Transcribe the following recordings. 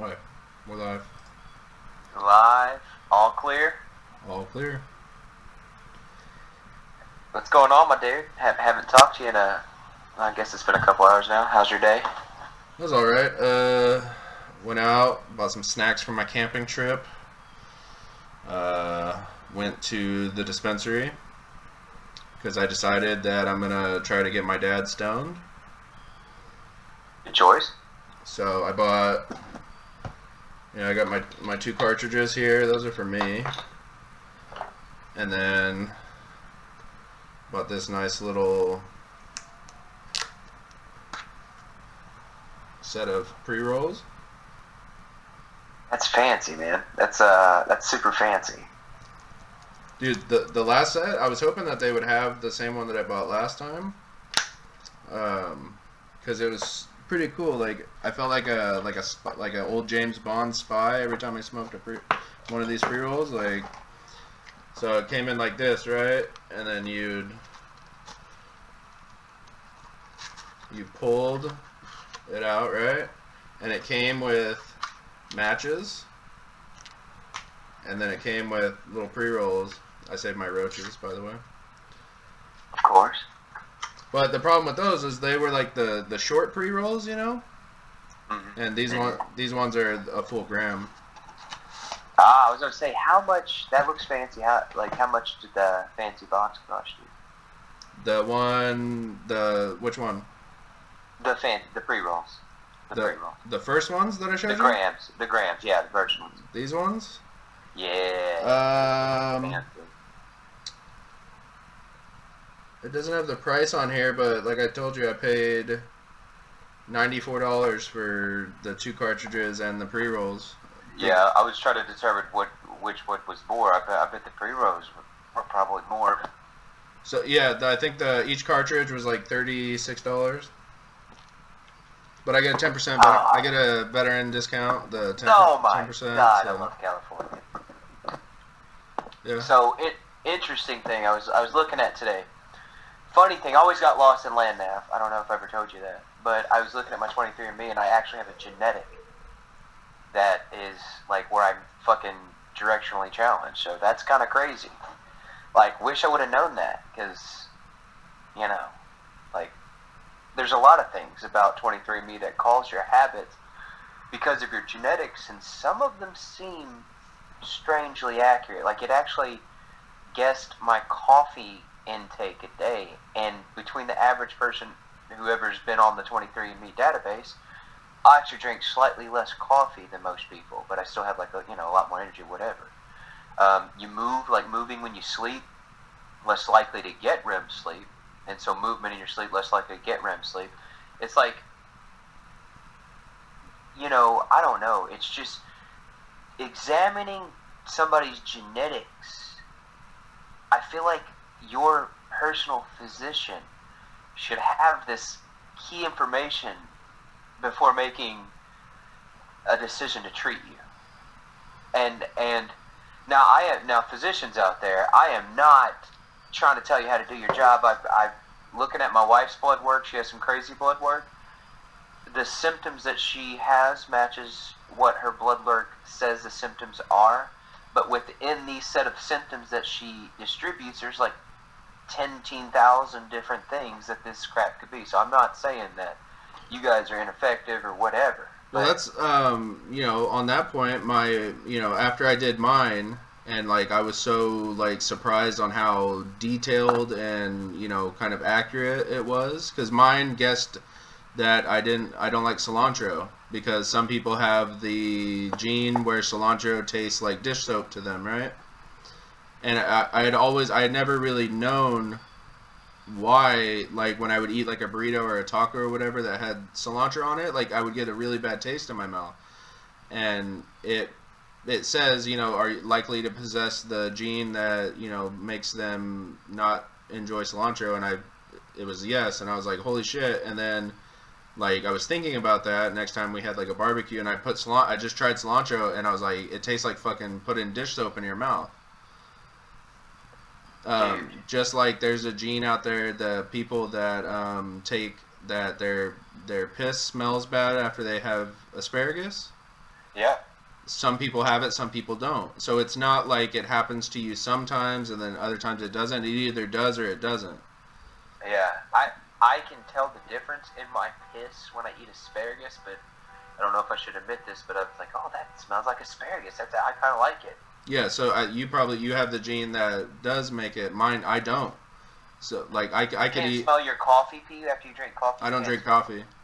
Alright, we're live. Live, all clear. All clear. What's going on, my dude? Haven't talked to you in I guess it's been a couple hours now. How's your day? That was alright. Went out, bought some snacks for my camping trip. Uh, Went to the dispensary because I decided that I'm gonna try to get my dad stoned. Good choice. So I bought, I got my two cartridges here. Those are for me. And then bought this nice little set of pre-rolls. That's fancy, man. That's super fancy. Dude, the last set, I was hoping that they would have the same one that I bought last time. Because it was pretty cool. Like, I felt like an old James Bond spy every time I smoked one of these pre-rolls. Like, so it came in like this, right? And then you pulled it out, right? And it came with matches. And then it came with little pre-rolls. I saved my roaches, by the way. Of course. But the problem with those is they were like the short pre-rolls, you know? Mm-hmm. And these ones are a full gram. I was gonna say, how much? That looks fancy. How much did the fancy box cost you? Which one? The pre-rolls. Pre-roll. The first ones that I showed you? The grams, yeah, the first ones. These ones? Yeah. Fancy. It doesn't have the price on here, but like I told you, I paid $94 for the two cartridges and the pre-rolls. Yeah, I was trying to determine which one was more. I bet the pre-rolls were probably more. So yeah, I think each cartridge was like $36. But I get a 10%. I get a veteran discount. The 10%. Oh my 10%, God, so. I love California. Yeah. So interesting thing I was looking at today. Funny thing, I always got lost in land nav. I don't know if I ever told you that, but I was looking at my 23andMe and I actually have a genetic that is like where I'm fucking directionally challenged. So that's kind of crazy. Like, wish I would have known that because, like, there's a lot of things about 23andMe that cause your habits because of your genetics, and some of them seem strangely accurate. Like, it actually guessed my coffee intake a day, and between the average person, whoever's been on the 23andMe database, I actually drink slightly less coffee than most people, but I still have like a lot more energy, whatever. You move, like moving when you sleep, less likely to get REM sleep, and so movement in your sleep less likely to get REM sleep. It's like, I don't know. It's just examining somebody's genetics. I feel like your personal physician should have this key information before making a decision to treat you. And now physicians out there, I am not trying to tell you how to do your job. I've looking at my wife's blood work. She has some crazy blood work. The symptoms that she has matches what her blood work says the symptoms are. But within these set of symptoms that she distributes, there's like 10,000 different things that this crap could be. So I'm not saying that you guys are ineffective or whatever. Well, that's on that point, after I did mine, and like I was so like surprised on how detailed and kind of accurate it was, because mine guessed that I don't like cilantro, because some people have the gene where cilantro tastes like dish soap to them, right? And I had never really known why, like when I would eat like a burrito or a taco or whatever that had cilantro on it, like I would get a really bad taste in my mouth. And it says, are you likely to possess the gene that, makes them not enjoy cilantro, and it was yes, and I was like, holy shit. And then like I was thinking about that next time we had like a barbecue, and I just tried cilantro, and I was like, it tastes like fucking putting dish soap in your mouth. Just like there's a gene out there, the people that take that their piss smells bad after they have asparagus. Yeah. Some people have it, some people don't. So it's not like it happens to you sometimes and then other times it doesn't. It either does or it doesn't. Yeah. I can tell the difference in my piss when I eat asparagus, but I don't know if I should admit this, but I was like, oh, that smells like asparagus. I kind of like it. Yeah, so you have the gene that does make it. Mine, I don't. So like I You could can't eat. smell your coffee pee after you drink coffee? I don't You drink can't smell it? coffee.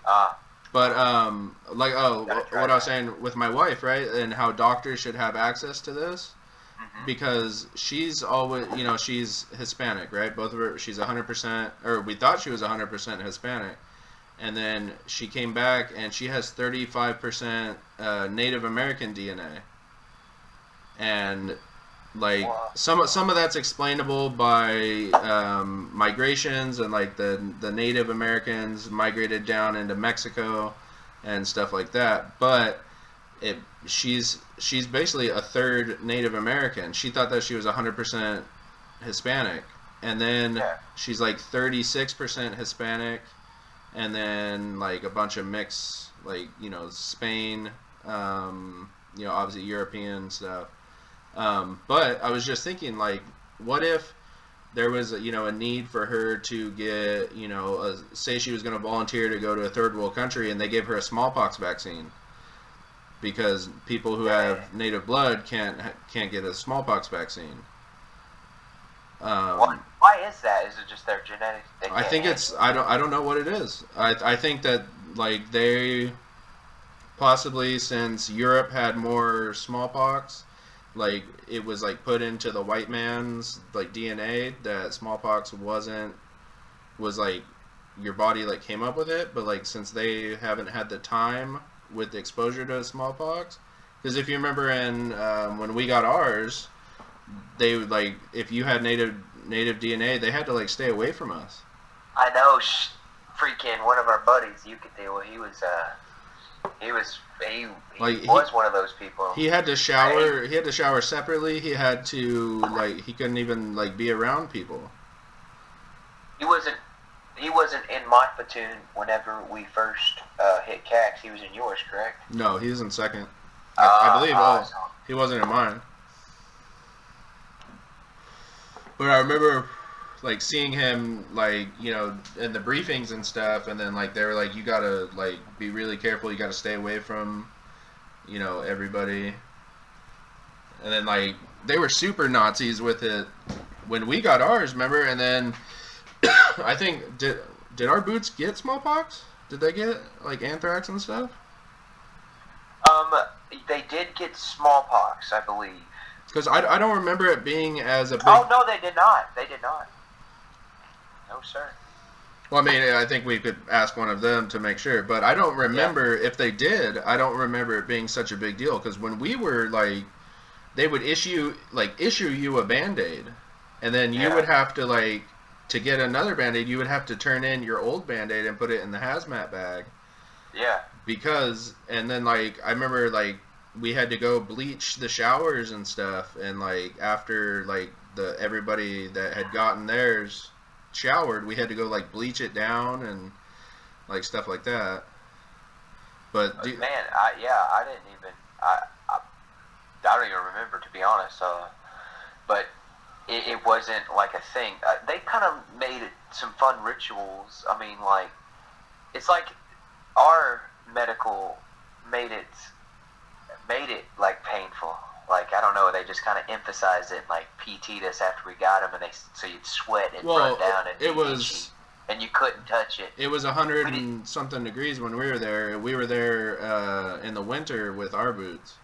Ah, But like gotta try what I was that. saying with my wife, right, and how doctors should have access to this Mm-hmm. because she's always, she's Hispanic, right? Both of her, she's 100%, or we thought she was 100% Hispanic, and then she came back and she has 35% Native American DNA, and like Wow. some of that's explainable by migrations and like the Native Americans migrated down into Mexico and stuff like that. But it she's basically a third Native American. She thought that she was 100% Hispanic, and then Yeah. she's like 36% Hispanic, and then like a bunch of mix, like Spain, obviously European stuff. But I was just thinking, like, what if there was, a need for her to get, say she was going to volunteer to go to a third world country and they gave her a smallpox vaccine because people who have native blood can't get a smallpox vaccine. Why is that? Is it just their genetics? They I can't think handle it's it? I don't know what it is. I think that like they possibly since Europe had more smallpox, like it was like put into the white man's like DNA that smallpox was like your body like came up with it, but like since they haven't had the time with the exposure to smallpox, because if you remember in when we got ours, they would like if you had native DNA, they had to like stay away from us. I know. Freaking one of our buddies, you could deal with. He Like was one of those people. he had to shower. He had to shower separately. He had to like he couldn't even like be around people. He wasn't. He wasn't in my platoon whenever we first hit CAX. He was in yours, correct? No, he was in second. I believe. So- He wasn't in mine. But I remember like seeing him like in the briefings and stuff, and then like they were like you gotta like be really careful. You gotta stay away from everybody. And then like they were super Nazis with it when we got ours, remember? And then I think did our boots get smallpox? Did they get like anthrax and stuff? They did get smallpox, I believe. Because I don't remember it being as a big. Oh no, they did not. They did not. No, sir. Well, I mean, I think we could ask one of them to make sure, but I don't remember if they did. I don't remember it being such a big deal because when we were like, they would issue you a Band-Aid, and then you would have to like to get another Band-Aid, you would have to turn in your old Band-Aid and put it in the hazmat bag. Yeah. And then like I remember like we had to go bleach the showers and stuff, and like after like everybody that had gotten theirs showered, we had to go like bleach it down and like stuff like that. But I didn't even. I don't even remember, to be honest. But it wasn't like a thing. They kind of made it some fun rituals. I mean, like it's like our medical made it like painful. Like I don't know, they just kind of emphasized it, like PT'd us after we got them, and so you'd sweat and run down and it was itchy, and you couldn't touch it. It was 100 and something degrees when we were there. We were there in the winter with our boots.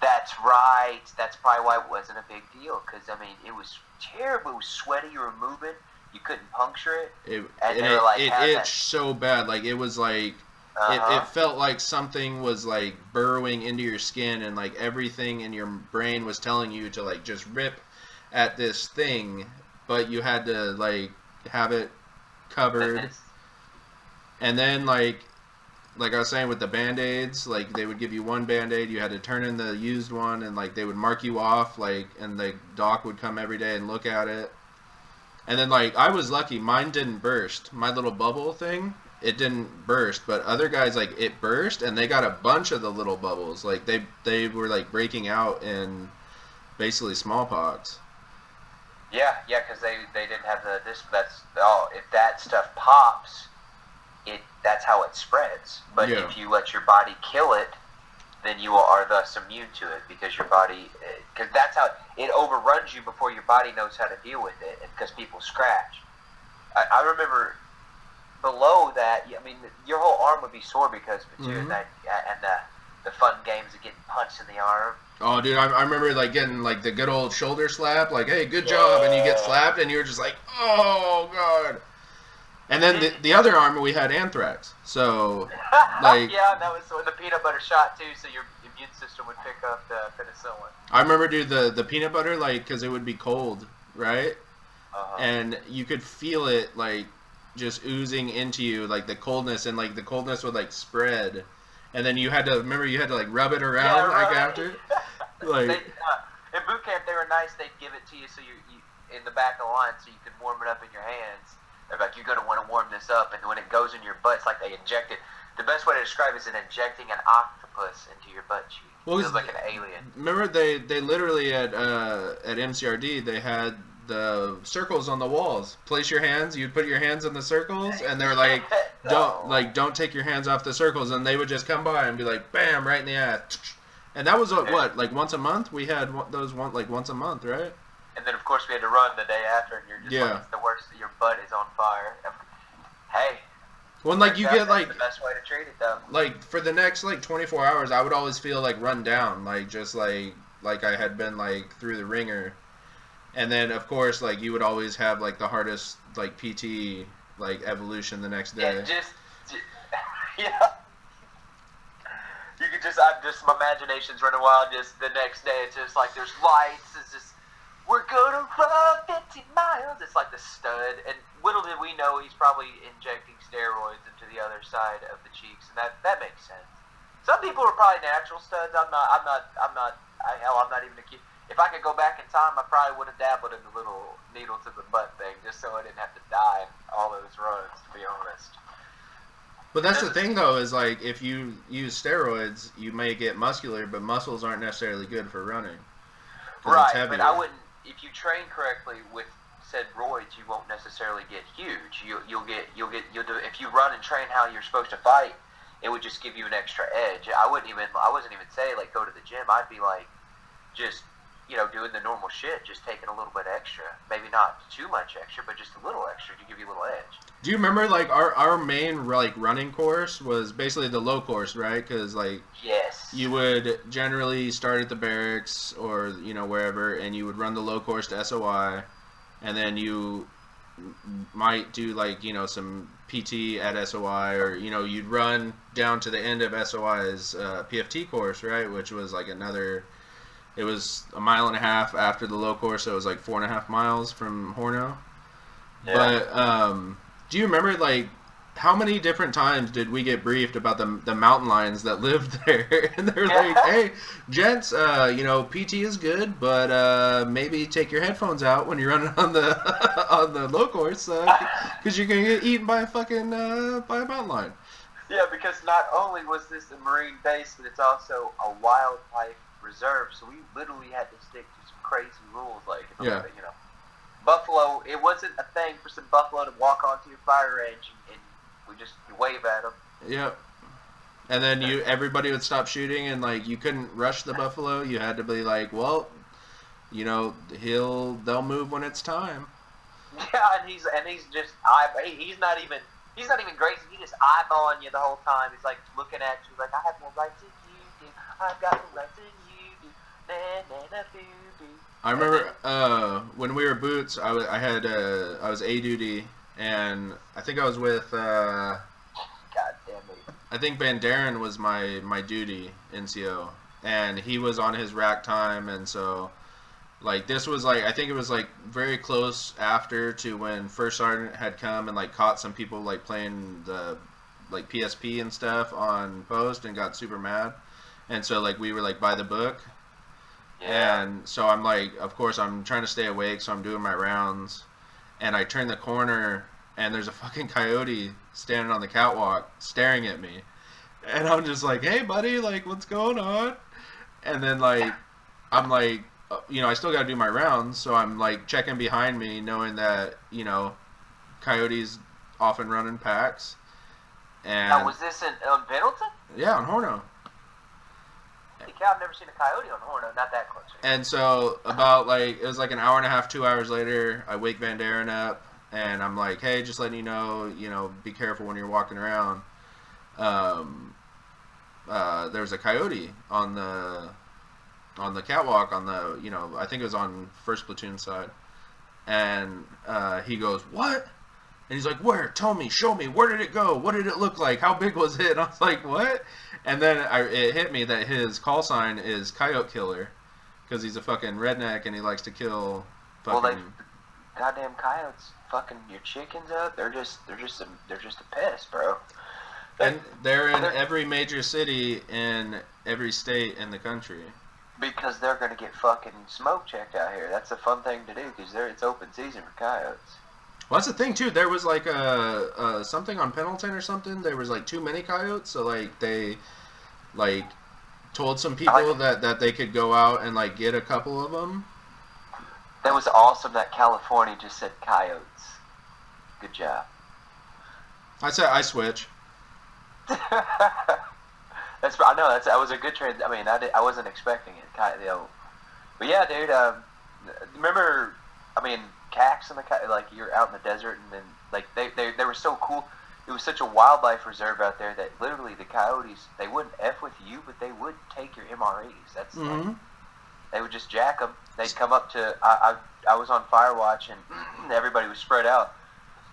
That's right. That's probably why it wasn't a big deal, because I mean it was terrible. It was sweaty. You were moving. You couldn't puncture it. It itched so bad. Like it was like. It felt like something was like burrowing into your skin, and like everything in your brain was telling you to like just rip at this thing, but you had to like have it covered. And then like I was saying with the Band-Aids, like they would give you one Band-Aid, you had to turn in the used one, and like they would mark you off, like, and the doc would come every day and look at it. And then like I was lucky, mine didn't burst. My little bubble thing, it didn't burst, but other guys like it burst and they got a bunch of the little bubbles. Like they were like breaking out in basically smallpox. Yeah, because they didn't have this. That's if that stuff pops, that's how it spreads. But if you let your body kill it, then you are thus immune to it because your body, because that's how it overruns you before your body knows how to deal with it. Because people scratch. I remember below that. I mean, your whole arm would be sore because of it too, and the fun games of getting punched in the arm. Oh, dude, I remember like getting like the good old shoulder slap, like, "Hey, good job," and you get slapped, and you're just like, "Oh God." And then the other arm we had anthrax, so like that was the peanut butter shot too, so your immune system would pick up the penicillin. I remember, dude, the peanut butter, like, because it would be cold, right? And you could feel it like just oozing into you, like the coldness, and like the coldness would like spread. And then you had to like rub it around after. Like in boot camp, they were nice. They'd give it to you so you in the back of the line so you could warm it up in your hands. They're like, you're gonna want to warm this up, and when it goes in your butt, it's like they inject it. The best way to describe it is injecting an octopus into your butt cheek. It feels like an alien. Remember, they literally at MCRD they had the circles on the walls. Place your hands. You'd put your hands in the circles, and they're like, don't take your hands off the circles, and they would just come by and be like, bam, right in the ass. And that was what, like once a month? We had those once a month, right? And then of course we had to run the day after, and you're just like, it's the worst. Your butt is on fire. Hey. When like you get like the best way to treat it though. Like for the next like 24 hours, I would always feel like run down, like just like I had been like through the ringer. And then, of course, like you would always have like the hardest like PT like evolution the next day. Yeah. You could my imagination's running wild. Just the next day, it's just like there's lights. It's just we're gonna run 50 miles. It's like the stud. And little did we know he's probably injecting steroids into the other side of the cheeks, and that makes sense. Some people are probably natural studs. I'm not even a kid. If I could go back in time, I probably would have dabbled in the little needle to the butt thing, just so I didn't have to die in all those runs, to be honest. But that's the thing, though, is like if you use steroids, you may get muscular, but muscles aren't necessarily good for running. Right, but I wouldn't. If you train correctly with said roids, you won't necessarily get huge. You'll do if you run and train how you're supposed to fight, it would just give you an extra edge. I wasn't even saying like go to the gym. I'd be like just doing the normal shit, just taking a little bit extra. Maybe not too much extra, but just a little extra to give you a little edge. Do you remember, like, our main, like, running course was basically the low course, right? Because, like, yes, you would generally start at the barracks or, wherever, and you would run the low course to SOI, and then you might do, like, some PT at SOI, or, you'd run down to the end of SOI's PFT course, right? Which was, like, it was 1.5 miles after the low course, so it was like 4.5 miles from Horno. Yeah. But do you remember, like, how many different times did we get briefed about the mountain lions that lived there? And they're like, hey, gents, PT is good, but maybe take your headphones out when you're running on the on the low course, because you're gonna get eaten by by a mountain lion. Yeah, because not only was this a marine base, but it's also a wildlife reserve, so we literally had to stick to some crazy rules, like buffalo. It wasn't a thing for some buffalo to walk onto your fire range and you wave at them. Yep. And then everybody would stop shooting, and like you couldn't rush the buffalo. You had to be like, well, they'll move when it's time. Yeah, and he's just he's not even grazing. He just eyeballing you the whole time. He's like looking at you like, I have more rights than you do. I've got more rights than you do. I remember when we were boots, I was A duty, and I think I was with God damn it. I think Van Daren was my duty NCO, and he was on his rack time, and so like this was like I think it was like very close after to when First Sergeant had come and like caught some people like playing the like PSP and stuff on post and got super mad, and so like we were like by the book. Yeah. And so I'm like, of course, I'm trying to stay awake, so I'm doing my rounds, and I turn the corner, and there's a fucking coyote standing on the catwalk staring at me. And I'm just like, hey, buddy, like, what's going on? And then, like, I'm like, I still got to do my rounds, so I'm, like, checking behind me, knowing that, coyotes often run in packs. And now, was this on Pendleton? Yeah, on Horno. Holy cow, I've never seen a coyote on Horno, not that close. And so, about, like, it was like an hour and a half, 2 hours later, I wake Van Daren up, and I'm like, hey, just letting you know, be careful when you're walking around. There's a coyote on the catwalk on the, I think it was on first platoon side. And he goes, what? And he's like, where? Tell me, show me, where did it go? What did it look like? How big was it? And I was like, what? And then it hit me that his call sign is Coyote Killer, because he's a fucking redneck and he likes to kill fucking... Well, goddamn coyotes fucking your chickens up. They're just a pest, bro. And they're in every major city in every state in the country. Because they're going to get fucking smoke checked out here. That's a fun thing to do, because it's open season for coyotes. Well, that's the thing, too. There was, like, something on Pendleton or something. There was, like, too many coyotes, so, like, they, like, told some people that they could go out and, like, get a couple of them. That was awesome that California just said coyotes. Good job. I switch. That was a good trade. I mean, I wasn't expecting it. But yeah, dude. Remember? I mean, Cax and like you're out in the desert, and then like they were so cool. It was such a wildlife reserve out there that literally the coyotes, they wouldn't F with you, but they would take your MREs. That's like, they would just jack them. They'd come up to I was on Firewatch, and everybody was spread out.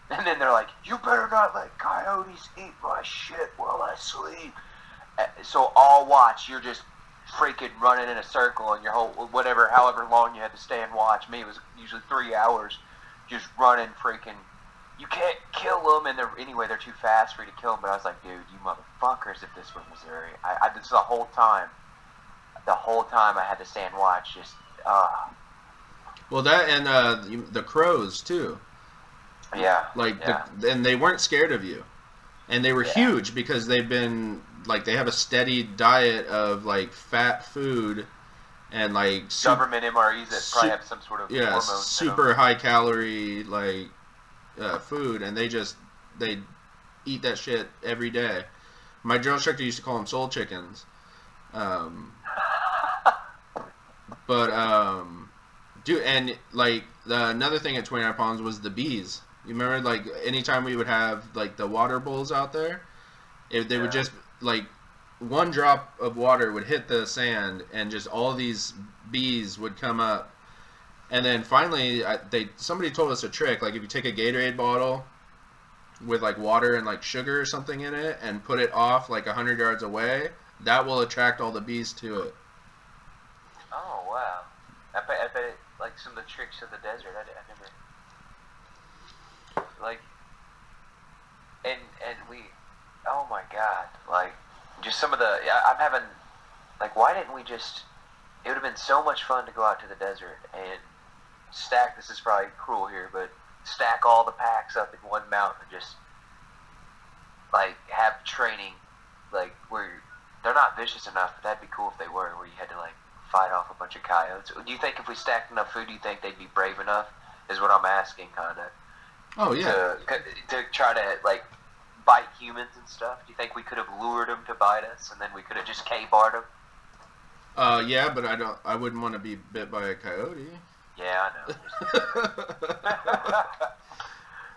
And then they're like, you better not let coyotes eat my shit while I sleep. So all watch, you're just freaking running in a circle, and your whole, however long you had to stay and watch. Me, it was usually 3 hours, just running freaking. You can't kill them, and they're too fast for you to kill them. But I was like, dude, you motherfuckers, if this were Missouri. This the whole time I had to stay and watch, just, Well, that and the crows, too. Yeah. And they weren't scared of you. And they were huge because they've been, like, they have a steady diet of, like, fat food and, like... government MREs that probably have some sort of hormones. Super high calorie, like, food. And they eat that shit every day. My drill instructor used to call them soul chickens. Dude, and, like, another thing at 29 Palms was the bees. You remember, like, anytime we would have, like, the water bowls out there, they would just, like, one drop of water would hit the sand, and just all these bees would come up. And then finally, somebody told us a trick. Like, if you take a Gatorade bottle with, like, water and, like, sugar or something in it and put it off, like, 100 yards away, that will attract all the bees to it. Oh, wow. I bet it, like, some of the tricks of the desert, I never... Like, and we, oh my god, like, just some of the, I'm having, like, why didn't we just, it would have been so much fun to go out to the desert and stack, this is probably cruel here, but stack all the packs up in one mountain and just, like, have training, like, where they're not vicious enough, but that'd be cool if they were, where you had to, like, fight off a bunch of coyotes. Do you think if we stacked enough food, do you think they'd be brave enough, is what I'm asking, kind of. Oh, yeah. To try to, like, bite humans and stuff? Do you think we could have lured them to bite us, and then we could have just K-barred them? Yeah, but I wouldn't want to be bit by a coyote. Yeah, I know.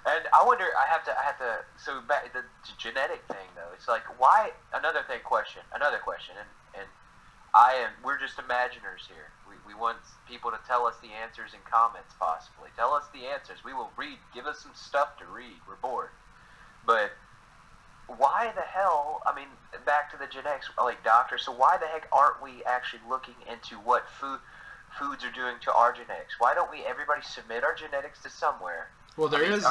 And I wonder, I have to, so back the genetic thing, though, it's like, why, another question, and we're just imaginers here. We want people to tell us the answers in comments, possibly. Tell us the answers. We will read. Give us some stuff to read. We're bored. But why the hell, I mean, back to the genetics, like, doctor, so why the heck aren't we actually looking into what foods are doing to our genetics? Why don't everybody submit our genetics to somewhere? Well, there is,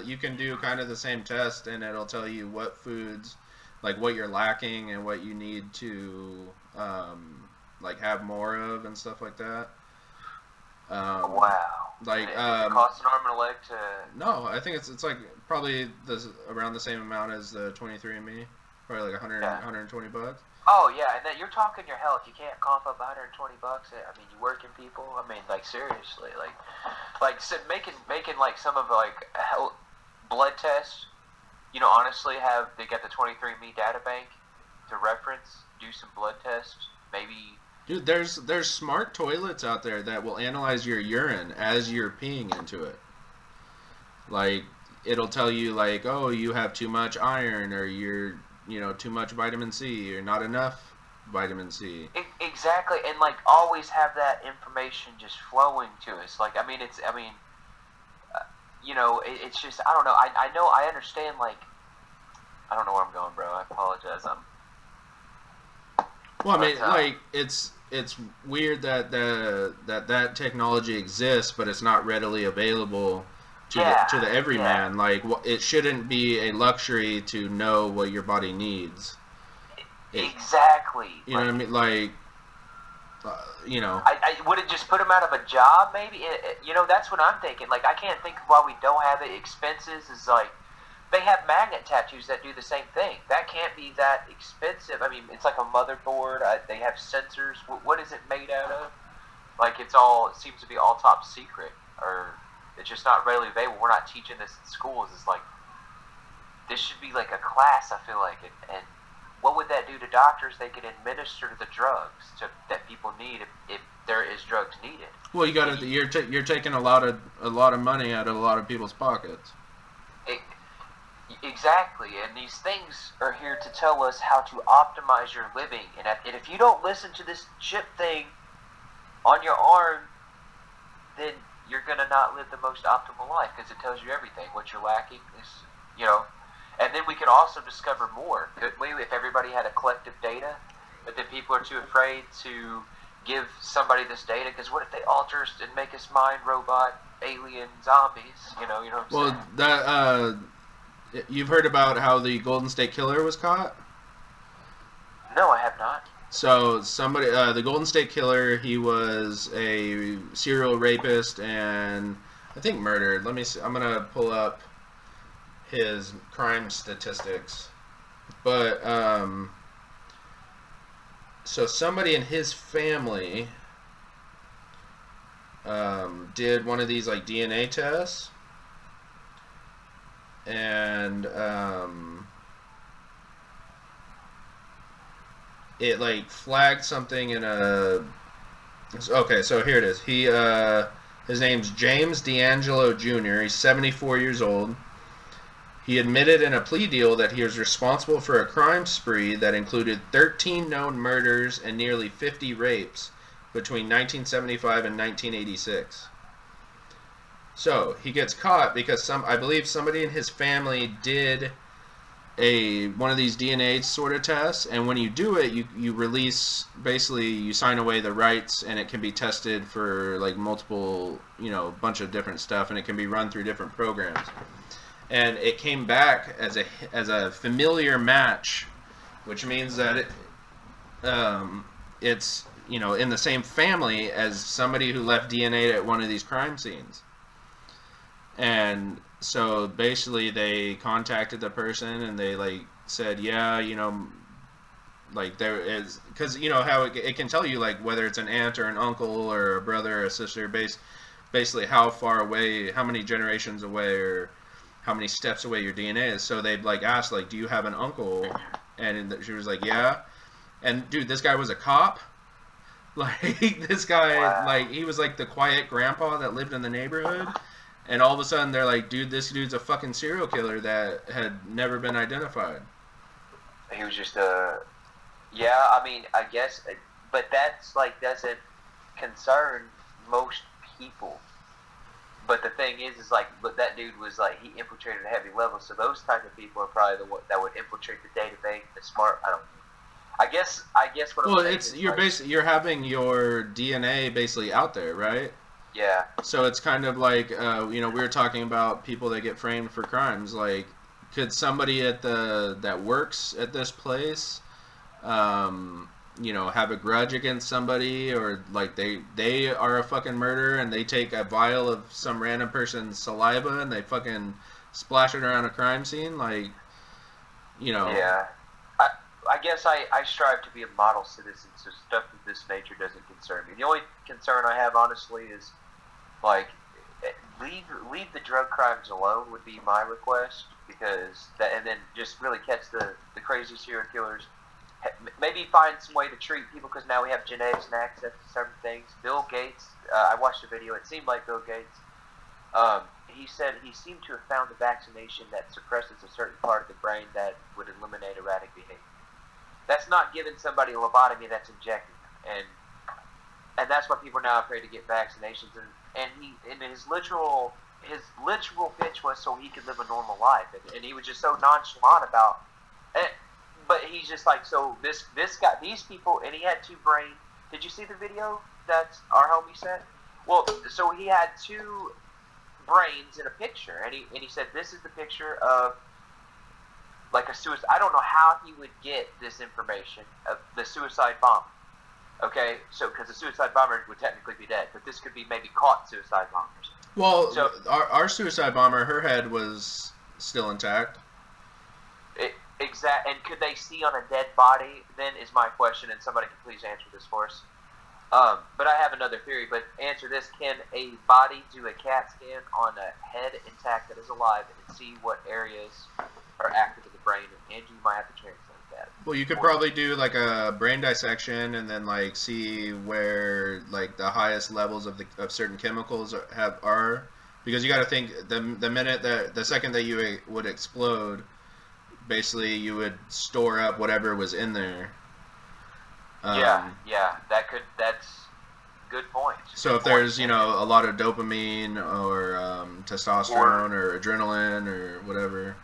you can do kind of the same test, and it'll tell you what foods, like, what you're lacking and what you need to, like, have more of and stuff like that. Wow. Like, Does it cost an arm and a leg to? no, I think it's like probably around the same amount as the 23andMe, probably like 100 Yeah. $120. Oh yeah, and then you're talking your health. You can't cough up $120. I mean, you working people. I mean, like seriously, like so making like some of like blood tests. You know, honestly, they got the 23andMe data bank to reference. Do some blood tests. Maybe. Dude, there's smart toilets out there that will analyze your urine as you're peeing into it. Like, it'll tell you like, oh, you have too much iron, or you're, too much vitamin C, or not enough vitamin C. Exactly, and like always have that information just flowing to us. Like, it's just I don't know. I understand. Like, I don't know where I'm going, bro. I apologize. Well, I mean, like it's weird that that technology exists, but it's not readily available to the everyman. Yeah. Like, it shouldn't be a luxury to know what your body needs. Exactly. You know what I mean? Like, I would have just put him out of a job, maybe. That's what I'm thinking. Like, I can't think of why we don't have it. Expenses is like, they have magnet tattoos that do the same thing. That can't be that expensive. I mean, it's like a motherboard. They have sensors. What is it made out of? Like, it seems to be all top secret, or it's just not readily available. We're not teaching this in schools. It's like, this should be like a class, I feel like. And what would that do to doctors? They could administer the drugs that people need if there is drugs needed. Well, you're taking a lot of money out of a lot of people's pockets. Exactly, and these things are here to tell us how to optimize your living. And if you don't listen to this chip thing on your arm, then you're gonna not live the most optimal life, because it tells you everything. What you're lacking is, And then we could also discover more. Could we, if everybody had a collective data? But then people are too afraid to give somebody this data, because what if they alter us and make us mind robot, alien, zombies? You know what I'm saying? Well, that you've heard about how the Golden State Killer was caught? No, I have not. So the Golden State Killer, he was a serial rapist and I think murdered. Let me see. I'm gonna pull up his crime statistics. But so somebody in his family did one of these like DNA tests, and it like flagged something in a. Okay, so here it is. His name's James D'Angelo Jr. He's 74 years old. He admitted in a plea deal that he was responsible for a crime spree that included 13 known murders and nearly 50 rapes between 1975 and 1986. So he gets caught because I believe somebody in his family did one of these DNA sort of tests, and when you do it, you release, basically you sign away the rights, and it can be tested for like multiple, bunch of different stuff, and it can be run through different programs. And it came back as a familiar match, which means that it's in the same family as somebody who left DNA at one of these crime scenes. And so basically they contacted the person and they like said, yeah, like there is, because how it can tell you like whether it's an aunt or an uncle or a brother or a sister, basically how far away, how many generations away, or how many steps away your DNA is. So they'd like asked, like, do you have an uncle? And she was like, yeah. And dude, this guy was a cop. Like, this guy, wow. Like, he was like the quiet grandpa that lived in the neighborhood. And all of a sudden they're like, dude, this dude's a fucking serial killer that had never been identified. He was just yeah, I mean, I guess, but that's like, doesn't concern most people. But the thing is like, but that dude was like, he infiltrated a heavy level, so those type of people are probably the one that would infiltrate the data bank. The smart, I don't know. I guess what I'm saying is, you're like, you're having your DNA basically out there, right? Yeah. So it's kind of like, we were talking about people that get framed for crimes. Like, could somebody that works at this place, have a grudge against somebody, or like they are a fucking murderer and they take a vial of some random person's saliva and they fucking splash it around a crime scene, like, Yeah. I guess I strive to be a model citizen, so stuff of this nature doesn't concern me. The only concern I have, honestly, is like leave the drug crimes alone would be my request, because that, and then just really catch the crazy serial killers. Maybe find some way to treat people, because now we have genetics and access to certain things. Bill Gates, I watched a video. It seemed like Bill Gates. He said he seemed to have found a vaccination that suppresses a certain part of the brain that would eliminate erratic behavior. That's not giving somebody a lobotomy, that's injecting them. And that's why people are now afraid to get vaccinations. And he, in his literal pitch was so he could live a normal life. And he was just so nonchalant about it. But he's just like, so this guy, these people, and he had two brains. Did you see the video that our homie sent? Well, so he had two brains in a picture, and he said, this is the picture of like a suicide. I don't know how he would get this information of the suicide bomber. Okay, so because the suicide bomber would technically be dead, but this could be maybe caught suicide bombers. Well, so, our suicide bomber, her head was still intact. And could they see on a dead body? Then is my question, and somebody can please answer this for us. But I have another theory. But answer this: can a body do a CAT scan on a head intact that is alive and see what areas are active in the brain? And you might have to translate that. Well, you could probably do like a brain dissection and then like see where like the highest levels of certain chemicals are, because you got to think the second that you would explode, basically you would store up whatever was in there. That's good point. So if there's a lot of dopamine or testosterone or adrenaline or whatever.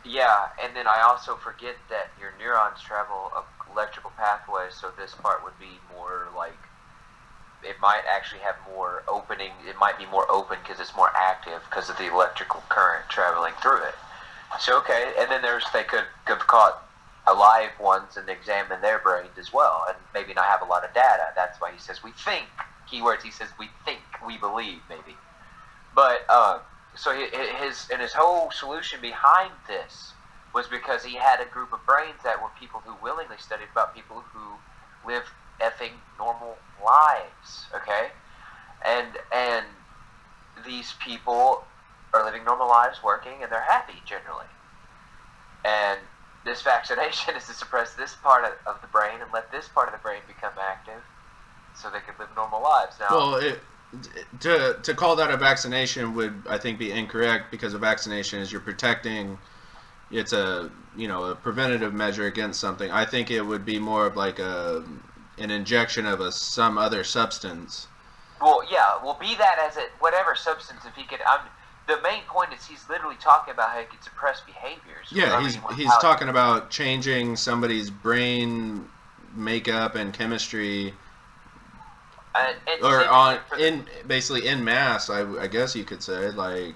Yeah, and then I also forget that your neurons travel electrical pathways, so this part would be more like, it might actually have more opening. It might be more open because it's more active because of the electrical current traveling through it. So okay, and then they could have caught alive ones and examine their brains as well, and maybe not have a lot of data. That's why he says we think. Keywords. He says we think, we believe, maybe. But so his whole solution behind this was because he had a group of brains that were people who willingly studied about people who live effing normal lives. Okay, and these people are living normal lives, working, and they're happy generally. And this vaccination is to suppress this part of the brain and let this part of the brain become active so they can live normal lives. Now, well, to call that a vaccination would, I think, be incorrect, because a vaccination is you're protecting. It's a preventative measure against something. I think it would be more of like an injection of some other substance. Well, yeah, be that as it, whatever substance, if he could. The main point is he's literally talking about how he can suppress behaviors. Yeah, he's talking about changing somebody's brain makeup and chemistry, basically in mass. I guess you could say, like.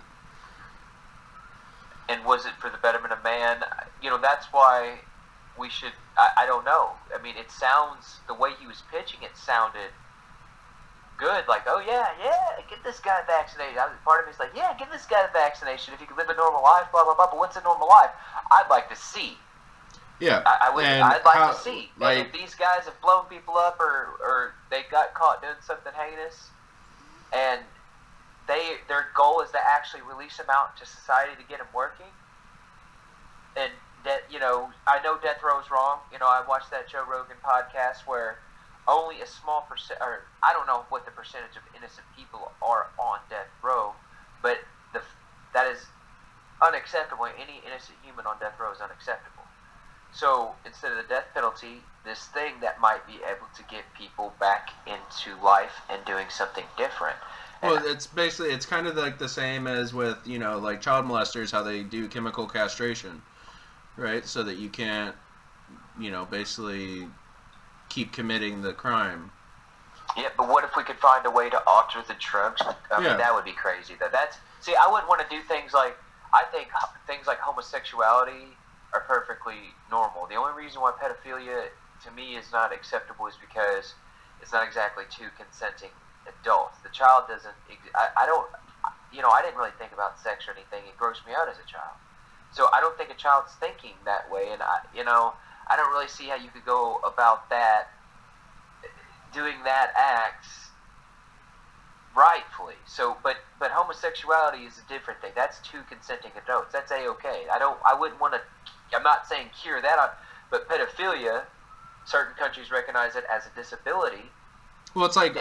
And was it for the betterment of man? That's why we should. I don't know. I mean, it sounds, the way he was pitching it sounded good, like, oh yeah, get this guy vaccinated. Part of me's like, yeah, give this guy the vaccination if he can live a normal life, blah blah blah. But what's a normal life? I'd like to see. Yeah, I'd like to see. Like, and if these guys have blown people up, or they got caught doing something heinous, and their goal is to actually release them out to society to get them working, and that I know death row is wrong. I watched that Joe Rogan podcast where only a small percent, or I don't know what the percentage of innocent people are on death row, but that is unacceptable. Any innocent human on death row is unacceptable. So instead of the death penalty, this thing that might be able to get people back into life and doing something different. Well, it's kind of like the same as with, like child molesters, how they do chemical castration, right? So that you can't, basically keep committing the crime. Yeah, but what if we could find a way to alter the drugs? I mean, that would be crazy. I wouldn't want to do things like, I think things like homosexuality are perfectly normal. The only reason why pedophilia to me is not acceptable is because it's not exactly two consenting adults. The child doesn't. I don't. I didn't really think about sex or anything. It grossed me out as a child. So I don't think a child's thinking that way, and I don't really see how you could go about that, doing that act rightfully. So, but homosexuality is a different thing. That's two consenting adults. That's a-okay. I wouldn't want to. I'm not saying cure that, but pedophilia, certain countries recognize it as a disability. Well, it's like,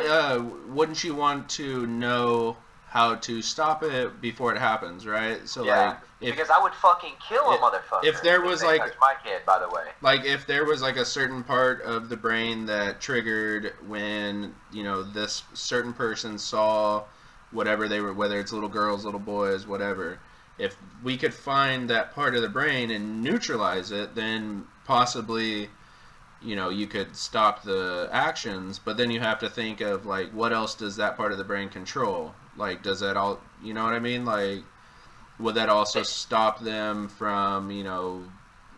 wouldn't you want to know how to stop it before it happens, right? So yeah, because I would fucking kill a motherfucker. If there was like my kid, by the way. Like if there was like a certain part of the brain that triggered when this certain person saw whatever they were, whether it's little girls, little boys, whatever. If we could find that part of the brain and neutralize it, then possibly you could stop the actions, but then you have to think of like what else does that part of the brain control? Like, does that all, you know what I mean? Like, would that also stop them from,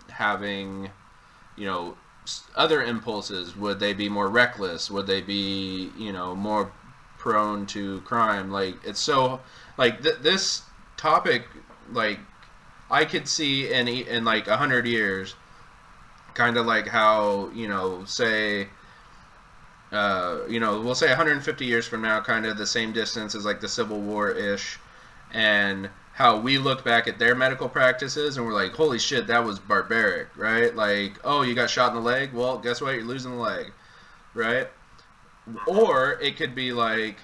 having, other impulses? Would they be more reckless? Would they be, more prone to crime? Like, it's so, like, this topic, like, I could see in like 100 years, kind of like how, say, we'll say 150 years from now, kind of the same distance as like the Civil War-ish, and how we look back at their medical practices and we're like, holy shit, that was barbaric, right? Like, oh, you got shot in the leg? Well, guess what? You're losing the leg, right? Or it could be like,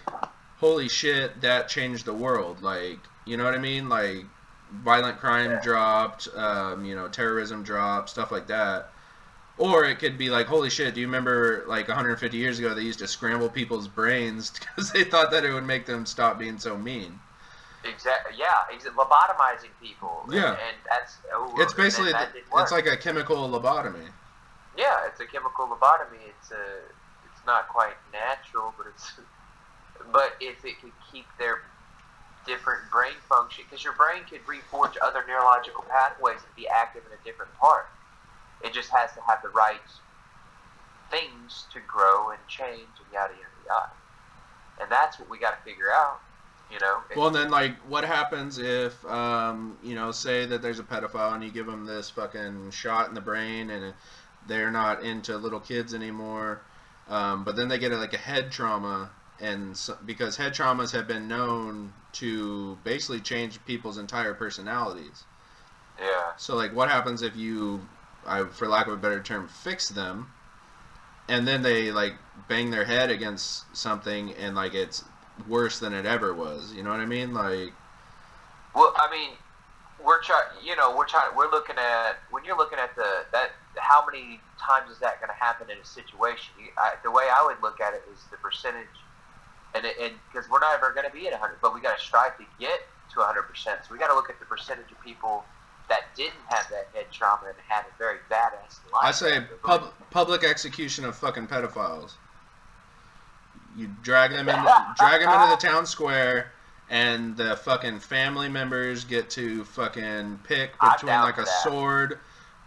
holy shit, that changed the world. Like, you know what I mean? Like, violent crime dropped, terrorism dropped, stuff like that. Or it could be like, holy shit, do you remember like 150 years ago they used to scramble people's brains because they thought that it would make them stop being so mean? Exactly. Yeah. Lobotomizing people. Yeah. And that's. It's basically it's like a chemical lobotomy. Yeah, it's a chemical lobotomy. It's not quite natural, but if it could keep their different brain function, because your brain could reforge other neurological pathways and be active in a different part. It just has to have the right things to grow and change and yada, yada, yada. And that's what we got to figure out, Well, then, like, what happens if, say that there's a pedophile and you give them this fucking shot in the brain and they're not into little kids anymore, but then they get, like, a head trauma, and because head traumas have been known to basically change people's entire personalities. Yeah. So, like, what happens if you... for lack of a better term, fix them, and then they like bang their head against something and like it's worse than it ever was. You know what I mean? Like, well, I mean, we're looking at, when you're looking at how many times is that going to happen in a situation? The way I would look at it is the percentage, and because we're not ever going to be at 100, but we got to strive to get to 100%. So we got to look at the percentage of people that didn't have that head trauma and had a very badass life. I say public execution of fucking pedophiles. You drag them into the town square, and the fucking family members get to fucking pick between like a sword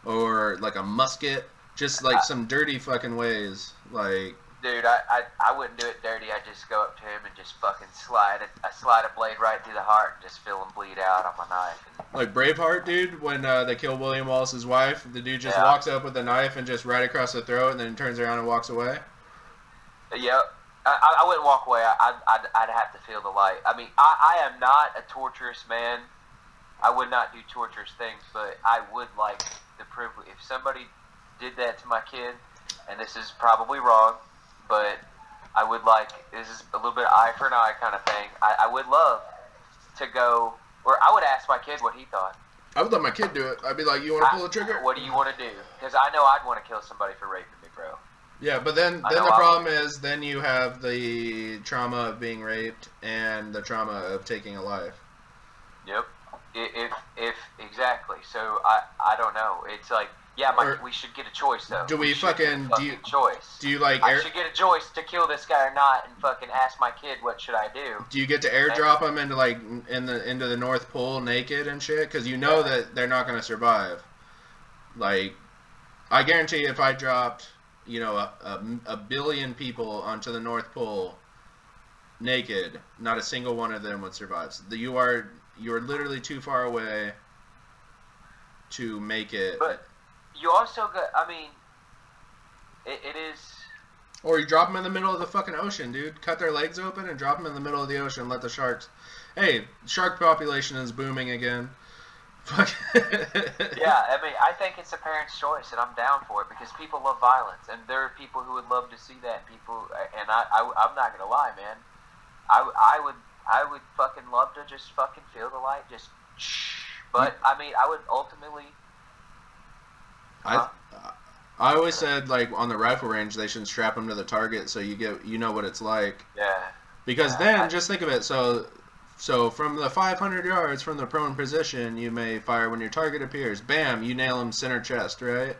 or like a musket, just like some dirty fucking ways. Like, dude, I wouldn't do it dirty. I just go up to him and just fucking slide a blade right through the heart and just feel him bleed out on my knife. Like Braveheart, dude, when they kill William Wallace's wife, the dude just walks up with a knife and just right across the throat, and then turns around and walks away. Yep. I wouldn't walk away. I'd have to feel the light. I mean, I am not a torturous man. I would not do torturous things, but I would like the privilege. If somebody did that to my kid, and this is probably wrong, but I would like, this is a little bit eye for an eye kind of thing. I would love to go, or I would ask my kid what he thought. I would let my kid do it. I'd be like, you want to pull the trigger? What do you want to do? Because I know I'd want to kill somebody for raping me, bro. Yeah, but then the problem is, then you have the trauma of being raped and the trauma of taking a life. Yep. If exactly. So I don't know. It's like, yeah, we should get a choice though. Do we fucking choice? Do you like? I should get a choice to kill this guy or not, and fucking ask my kid what should I do. Do you get to airdrop him into like into the North Pole naked and shit? Because you know that they're not gonna survive. Like, I guarantee if I dropped you know, a billion people onto the North Pole naked, not a single one of them would survive. So you're literally too far away to make it. But you also got, I mean, it is... Or you drop them in the middle of the fucking ocean, dude. Cut their legs open and drop them in the middle of the ocean. Let the sharks... Hey, shark population is booming again. Fuck. Yeah, I mean, I think it's a parent's choice, and I'm down for it, because people love violence, and there are people who would love to see that. And I'm not gonna lie, man. I would fucking love to just fucking feel the light, just shh. But I mean, I would ultimately. I always said, like, on the rifle range, they should strap them to the target so you know what it's like. Yeah. Because then, just think of it. So from the 500 yards from the prone position, you may fire when your target appears. Bam, you nail him center chest, right?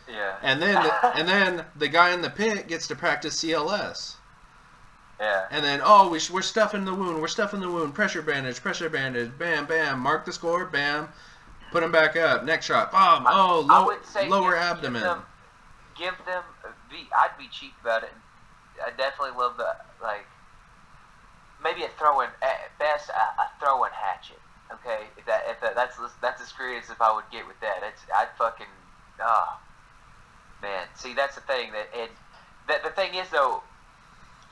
Yeah. And then the guy in the pit gets to practice CLS. Yeah. And then, we're stuffing the wound. Pressure bandage. Bam, bam. Mark the score. Bam. Put him back up. Next shot. Bomb. Lower abdomen. Give them. I'd be cheap about it. I definitely love the, like, maybe at best a throwing hatchet. Okay, that's as creative as I would get with that. I'd fucking man. See, that's the thing the thing is though,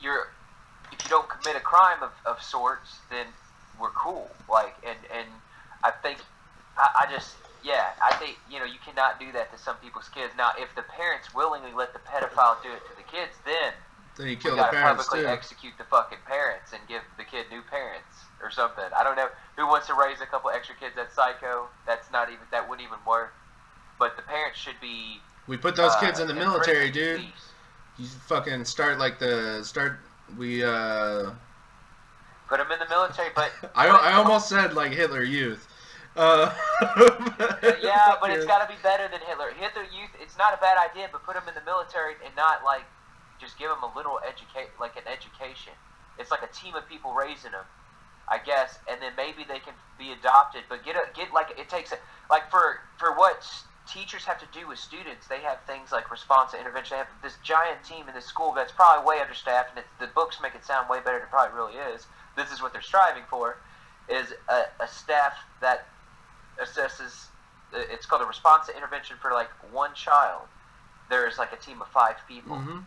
if you don't commit a crime of sorts, then we're cool. Like, and I think I think, you know, you cannot do that to some people's kids. Now, if the parents willingly let the pedophile do it to the kids, then you kill the parents publicly too. Execute the fucking parents and give the kid new parents or something. I don't know who wants to raise a couple extra kids. That's psycho. That wouldn't even work. But the parents should be. We put those kids in the military, dude. You fucking we put them in the military, but I almost said like Hitler Youth. Yeah, but it's got to be better than Hitler. Hitler Youth, it's not a bad idea, but put them in the military and not like just give them a little education. It's like a team of people raising them, I guess, and then maybe they can be adopted. But it takes for what teachers have to do with students. They have things like response and intervention. They have this giant team in this school that's probably way understaffed, and the books make it sound way better than it probably really is. This is what they're striving for, is a staff that assesses. It's called a response to intervention for like one child. There's like a team of 5 people. Mm-hmm.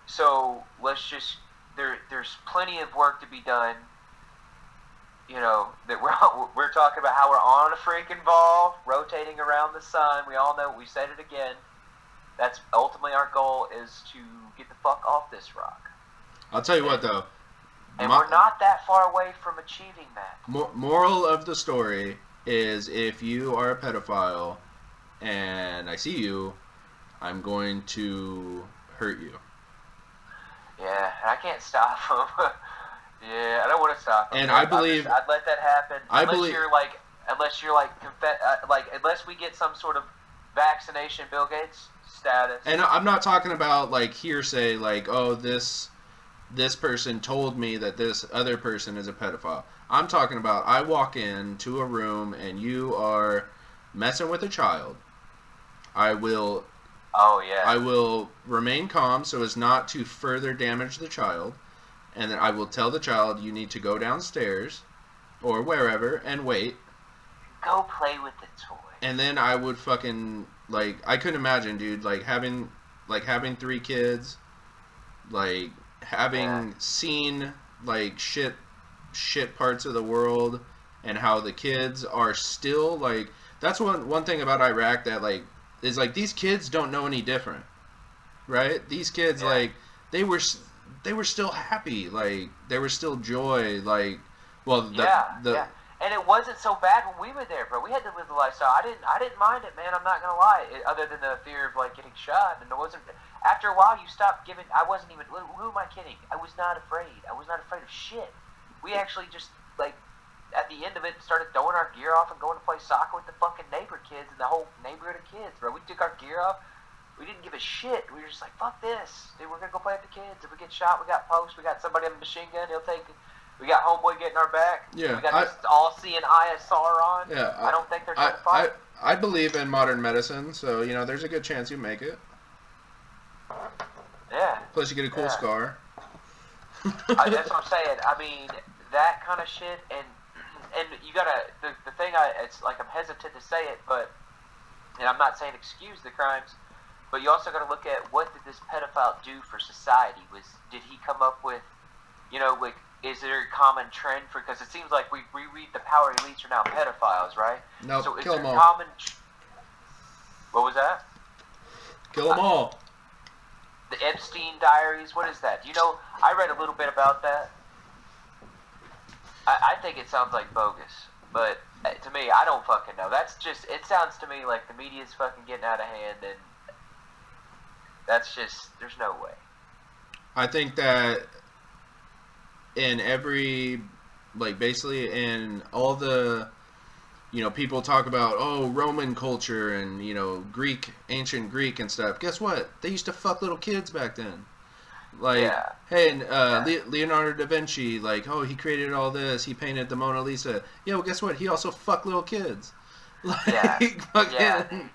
So let's just there's plenty of work to be done. You know, that we're talking about how we're on a freaking ball, rotating around the sun. We all know, we said it again. That's ultimately our goal, is to get the fuck off this rock. I'll tell you what, though. And we're not that far away from achieving that. Moral of the story is, if you are a pedophile and I see you, I'm going to hurt you. Yeah, and I can't stop them. Yeah, I don't want to stop them. And I believe I'd let that happen. Unless we get some sort of vaccination Bill Gates status. And I'm not talking about like hearsay, like, oh, this person told me that this other person is a pedophile. I'm talking about, I walk into a room and you are messing with a child. I will remain calm so as not to further damage the child. And then I will tell the child, you need to go downstairs or wherever and wait. Go play with the toy. And then I would fucking, like, I couldn't imagine, dude, having 3 kids, like, having seen, like, shit parts of the world, and how the kids are still, like, that's one thing about Iraq that, like, is, like, these kids don't know any different, right? These kids, like, they were still happy, like, there was still joy, like, well, and it wasn't so bad when we were there, bro. We had to live the lifestyle. I didn't mind it, man. I'm not gonna lie. Other than the fear of like getting shot, and it wasn't. After a while, you stopped giving. I wasn't even. Who am I kidding? I was not afraid. I was not afraid of shit. We actually just like at the end of it started throwing our gear off and going to play soccer with the fucking neighbor kids and the whole neighborhood of kids, bro. We took our gear off. We didn't give a shit. We were just like, fuck this, dude. We're gonna go play with the kids. If we get shot, we got posts. We got somebody on a machine gun. He'll take it. We got homeboy getting our back. Yeah, we got this all-seeing ISR on. Yeah, I don't think they're trying to fight. I believe in modern medicine, so, you know, there's a good chance you make it. Yeah. Plus, you get a cool scar. That's what I'm saying. I mean, that kind of shit, and you gotta the thing. It's like I'm hesitant to say it, but and I'm not saying excuse the crimes, but you also got to look at what did this pedophile do for society? Did he come up with, like, is there a common trend for? Because it seems like we read the power elites are now pedophiles, right? No, so is kill there them all. common? What was that? Kill them all. The Epstein Diaries. What is that? I read a little bit about that. I think it sounds like bogus, but to me, I don't fucking know. It sounds to me like the media's fucking getting out of hand, and that's just, there's no way. I think that in every, like, basically in all the, people talk about, Roman culture and, ancient Greek and stuff. Guess what? They used to fuck little kids back then. Like, hey, Leonardo da Vinci, like, he created all this. He painted the Mona Lisa. Yeah, well, guess what? He also fucked little kids. Like, fucking...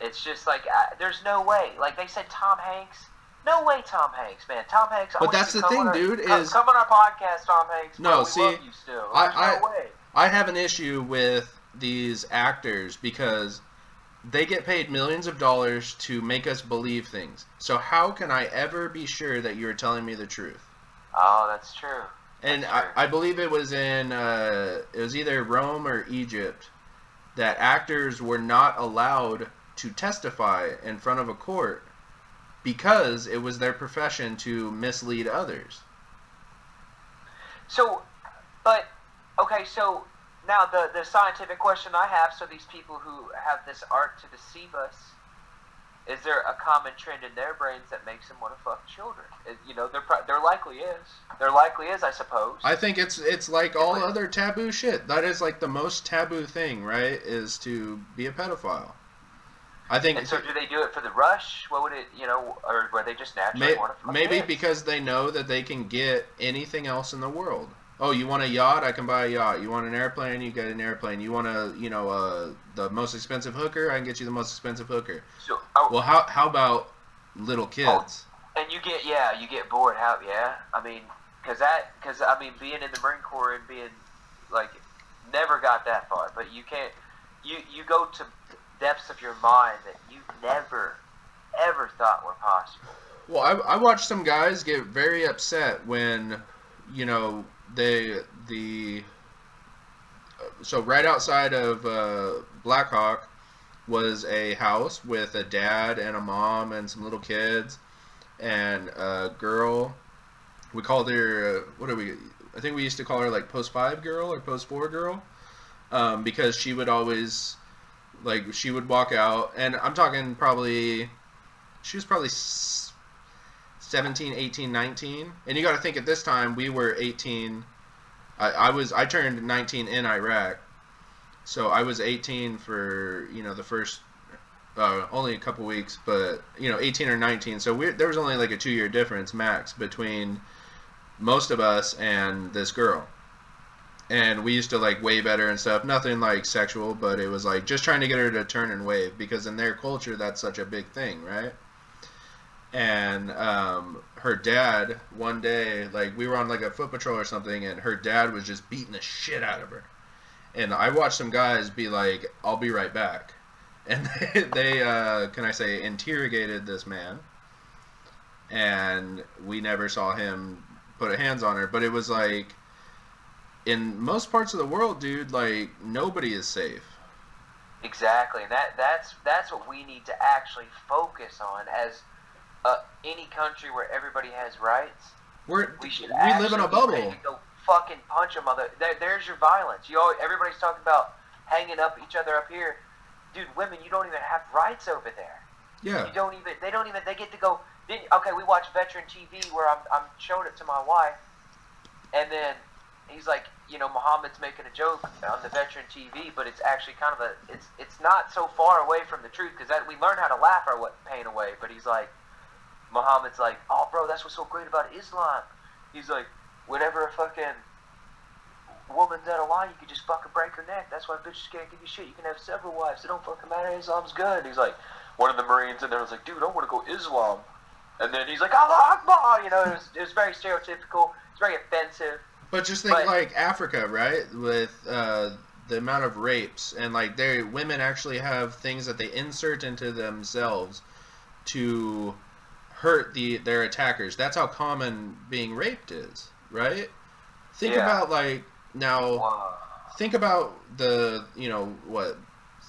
It's just like, there's no way. Like, they said Tom Hanks. No way, Tom Hanks, man. Tom Hanks. But that's the thing, dude, is... Come on our podcast, Tom Hanks. No, we love you still. There's no way. I have an issue with these actors because they get paid millions of dollars to make us believe things. So how can I ever be sure that you're telling me the truth? Oh, that's true. And I believe it was in, it was either Rome or Egypt, that actors were not allowed to testify in front of a court because it was their profession to mislead others. So, okay, so now the scientific question I have, so these people who have this art to deceive us, is there a common trend in their brains that makes them want to fuck children? There likely is. There likely is, I suppose. I think it's like all other taboo shit. That is like the most taboo thing, right? Is to be a pedophile. I think. And so, do they do it for the rush? What would it, or were they just naturally want to fuck maybe kids? Because they know that they can get anything else in the world. Oh, you want a yacht? I can buy a yacht. You want an airplane? You get an airplane. You want the most expensive hooker? I can get you the most expensive hooker. So, well, how about little kids? And you get bored. I mean, because being in the Marine Corps and being like, never got that far. But you can't. You go to depths of your mind that you never ever thought were possible. Well, I watched some guys get very upset when, so right outside of Blackhawk was a house with a dad and a mom and some little kids and a girl. We called her, I think we used to call her like Post 5 girl or Post 4 girl, because she would always, like, she would walk out, and I'm talking she was probably 17, 18, 19. And you got to think at this time we were 18. I turned 19 in Iraq. So I was 18 for, the first only a couple weeks, but 18 or 19. So there was only like a 2-year difference max between most of us and this girl. And we used to like wave at her and stuff. Nothing like sexual, but it was like just trying to get her to turn and wave, because in their culture that's such a big thing, right? And her dad, one day, like, we were on like a foot patrol or something, and her dad was just beating the shit out of her. And I watched some guys be like, I'll be right back. And they can I say, interrogated this man. And we never saw him put hands on her. But it was like, in most parts of the world, dude, like, nobody is safe. Exactly. And that's what we need to actually focus on as any country where everybody has rights. We live in a bubble. Go fucking punch a mother. There's your violence. Everybody's talking about hanging up each other up here. Dude, women, you don't even have rights over there. Yeah. They get to go. Okay, we watch veteran TV where I'm showing it to my wife, and then he's like, Muhammad's making a joke on the veteran TV, but it's actually kind of it's not so far away from the truth, because we learn how to laugh our pain away. But he's like, Muhammad's like, oh, bro, that's what's so great about Islam. He's like, whenever a fucking woman's out of line, you can just fucking break her neck. That's why bitches can't give you shit. You can have several wives. It don't fucking matter. Islam's good. He's like, one of the Marines in there was like, dude, I want to go Islam. And then he's like, Allah Akbar! You know, it was very stereotypical. It's very offensive. But just think like Africa, right? With the amount of rapes and like women actually have things that they insert into themselves to hurt their attackers. That's how common being raped is, right? Think about like now. Think about the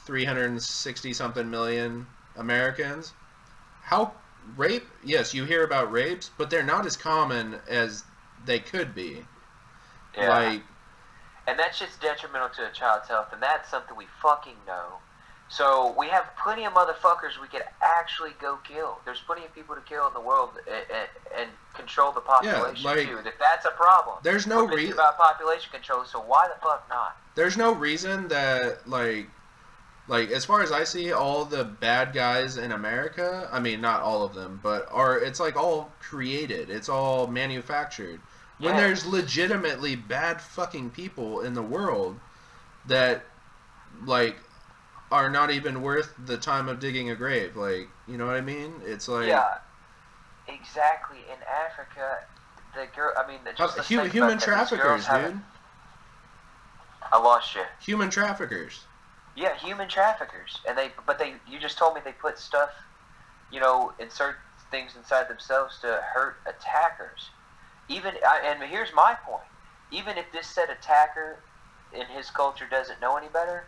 360 something million Americans. How rape? Yes, you hear about rapes, but they're not as common as they could be. Yeah. Like, and that's just detrimental to a child's health, and that's something we fucking know. So we have plenty of motherfuckers we could actually go kill. There's plenty of people to kill in the world and control the population too. If that's a problem, there's no reason about population control. So why the fuck not? There's no reason that like as far as I see, all the bad guys in America, I mean not all of them, but it's like all created. It's all manufactured. When there's legitimately bad fucking people in the world that like are not even worth the time of digging a grave. Like, you know what I mean? It's like... Yeah, exactly. In Africa, the girl... I mean, just the human traffickers, dude. I lost you. Human traffickers. Yeah, human traffickers. And you just told me they put stuff, insert things inside themselves to hurt attackers. And here's my point. Even if this said attacker in his culture doesn't know any better...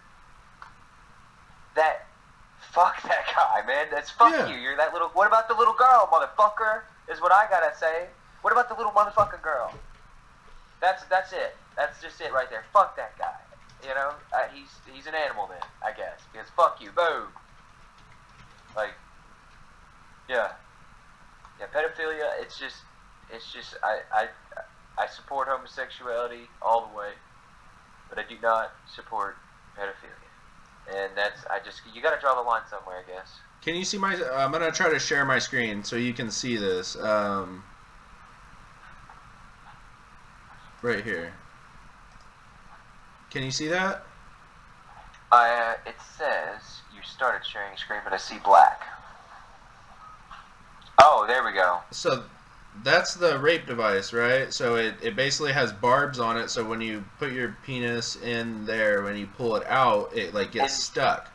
Fuck that guy, man. That's fuck you. You're that little... What about the little girl, motherfucker? Is what I gotta say. What about the little motherfucking girl? That's it. That's just it right there. Fuck that guy. You know? He's an animal then, I guess. Because fuck you. Boom. Like... Yeah. Yeah, pedophilia, it's just... I support homosexuality all the way. But I do not support pedophilia. And you gotta draw the line somewhere, I guess. Can you see I'm gonna try to share my screen so you can see this. Right here. Can you see that? It says you started sharing screen, but I see black. Oh, there we go. So that's the rape device, right? So it basically has barbs on it, so when you put your penis in there, when you pull it out, it like gets stuck.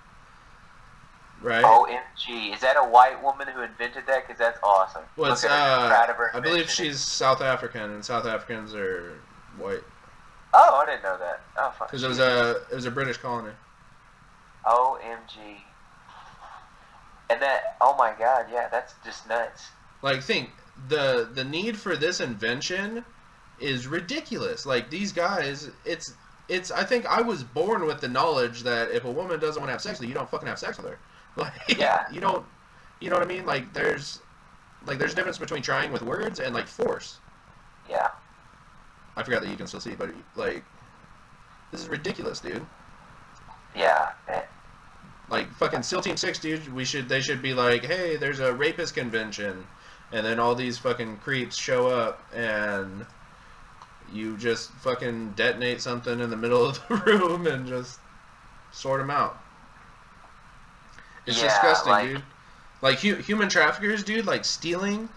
Right? OMG. Is that a white woman who invented that? Because that's awesome. Well, it's, I believe she's South African, and South Africans are white. Oh, I didn't know that. Oh, fuck. Because it was a British colony. OMG. And oh my god, yeah, that's just nuts. Like, think, the need for this invention is ridiculous. Like, these guys, it's I think I was born with the knowledge that if a woman doesn't want to have sex with you, you don't fucking have sex with her. Like, yeah. You don't, you know what I mean? Like, there's a difference between trying with words and, like, force. Yeah. I forgot that you can still see, but, like, this is ridiculous, dude. Yeah. Like, fucking SEAL Team 6, dude, they should be like, hey, there's a rapist convention, and then all these fucking creeps show up, and you just fucking detonate something in the middle of the room and just sort them out. It's disgusting, dude. Like, human traffickers, dude, like, stealing.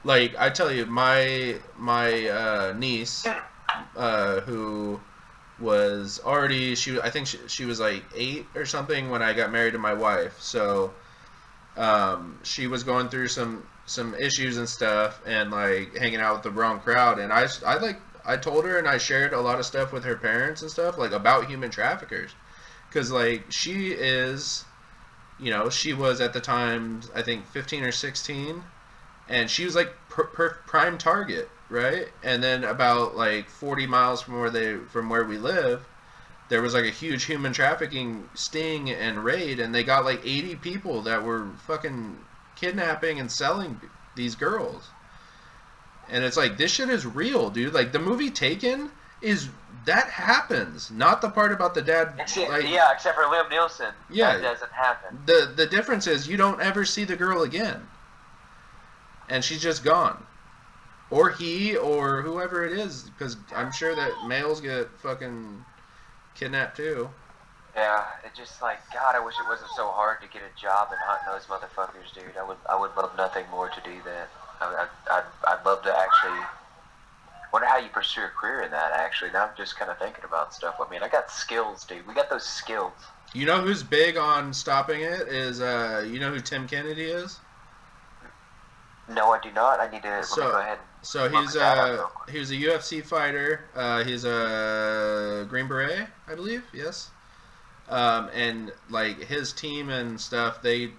Like, I tell you, my niece, who was already, I think she was like 8 or something when I got married to my wife. So, she was going through some issues and stuff, and like hanging out with the wrong crowd. And I told her, and I shared a lot of stuff with her parents and stuff, like, about human traffickers, because like she is, she was at the time, I think 15 or 16, and she was like prime target. Right? And then about like 40 miles from where we live, there was like a huge human trafficking sting and raid, and they got like 80 people that were fucking kidnapping and selling these girls. And it's like, this shit is real, dude. Like, the movie Taken that happens, not the part about the dad. Yeah, except for Liam Neeson. Yeah, that doesn't happen. The difference is you don't ever see the girl again, and she's just gone. Or he, or whoever it is, because I'm sure that males get fucking kidnapped too. Yeah, it's just like, God, I wish it wasn't so hard to get a job and hunting those motherfuckers, dude. I would love nothing more to do that. I'd love to actually. Wonder how you pursue a career in that. Actually, now I'm just kind of thinking about stuff. I mean, I got skills, dude. We got those skills. You know who's big on stopping it is you know who Tim Kennedy is? No, I do not. I need to. Let me So go ahead. so And look that up real quick. he was a UFC fighter. He's a Green Beret, I believe. Yes. And like his team and stuff, they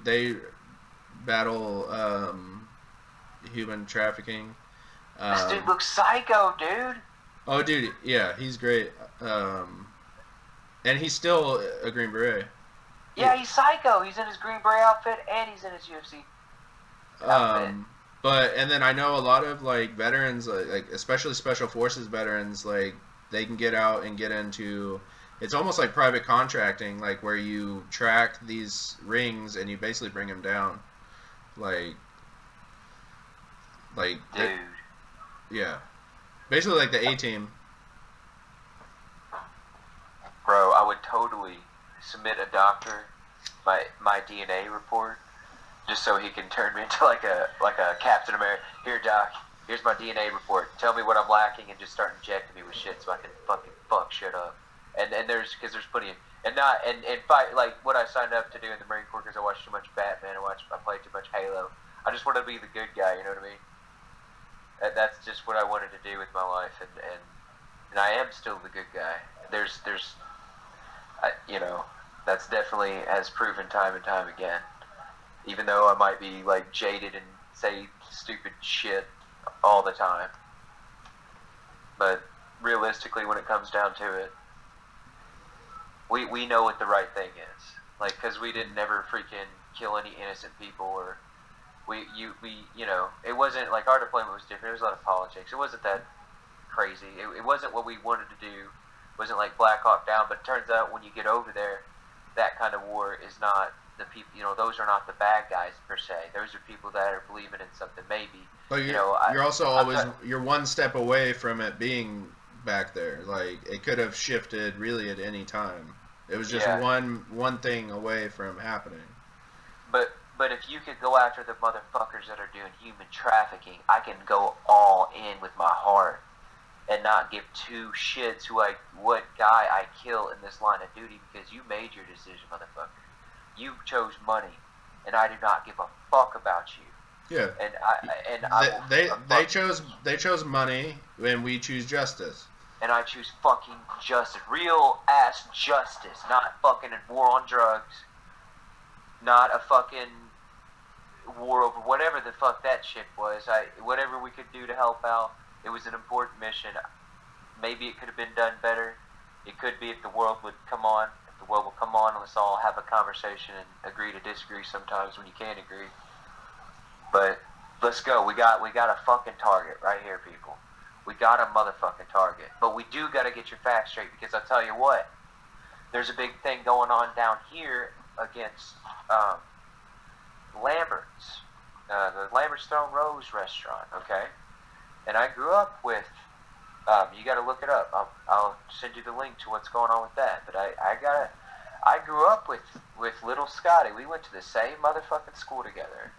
battle human trafficking. This dude looks psycho, dude. Oh, dude, yeah, he's great. And he's still a Green Beret. Yeah, he's psycho. He's in his Green Beret outfit and he's in his UFC outfit. But and then I know a lot of like veterans, like especially special forces veterans, like they can get out and get into. It's almost like private contracting, like where you track these rings and you basically bring them down, like Dude. yeah, basically like the A-Team. Bro, I would totally submit a doctor my DNA report just so he can turn me into like a Captain America. Here, doc, here's my DNA report. Tell me what I'm lacking and just start injecting me with shit so I can fucking fuck shit up. And there's plenty of and fight like what I signed up to do in the Marine Corps because I watched too much Batman. I played too much Halo. I just wanted to be the good guy. You know what I mean? And that's just what I wanted to do with my life, and I am still the good guy. You know, that's definitely has proven time and time again. Even though I might be like jaded and say stupid shit all the time, but realistically, when it comes down to it, we know what the right thing is. Like, because we didn't never freaking kill any innocent people, or we you know, it wasn't like our deployment was different. It was a lot of politics. It wasn't that crazy. It wasn't what we wanted to do. It wasn't like Black Hawk Down. But it turns out when you get over there, that kind of war is not the people. You know, those are not the bad guys per se. Those are people that are believing in something maybe. But you're also always you're one step away from it being back there. Like it could have shifted really at any time. It was just one thing away from happening. But if you could go after the motherfuckers that are doing human trafficking, I can go all in with my heart and not give two shits what guy I kill in this line of duty because you made your decision, motherfucker. You chose money, and I do not give a fuck about you. Yeah. They chose money, and we choose justice. And I choose fucking justice, real ass justice, not fucking a war on drugs, not a fucking war over whatever the fuck that shit was. Whatever we could do to help out, it was an important mission. Maybe it could have been done better. It could be if the world would come on. If the world will come on, let's all have a conversation and agree to disagree sometimes when you can't agree. But let's go. We got a fucking target right here, people. We got a motherfucking target. But we do got to get your facts straight because I'll tell you what. There's a big thing going on down here against Lambert's. The Lambert's Throne Rose restaurant, okay? And I grew up with, you got to look it up. I'll send you the link to what's going on with that. But I grew up with little Scotty. We went to the same motherfucking school together.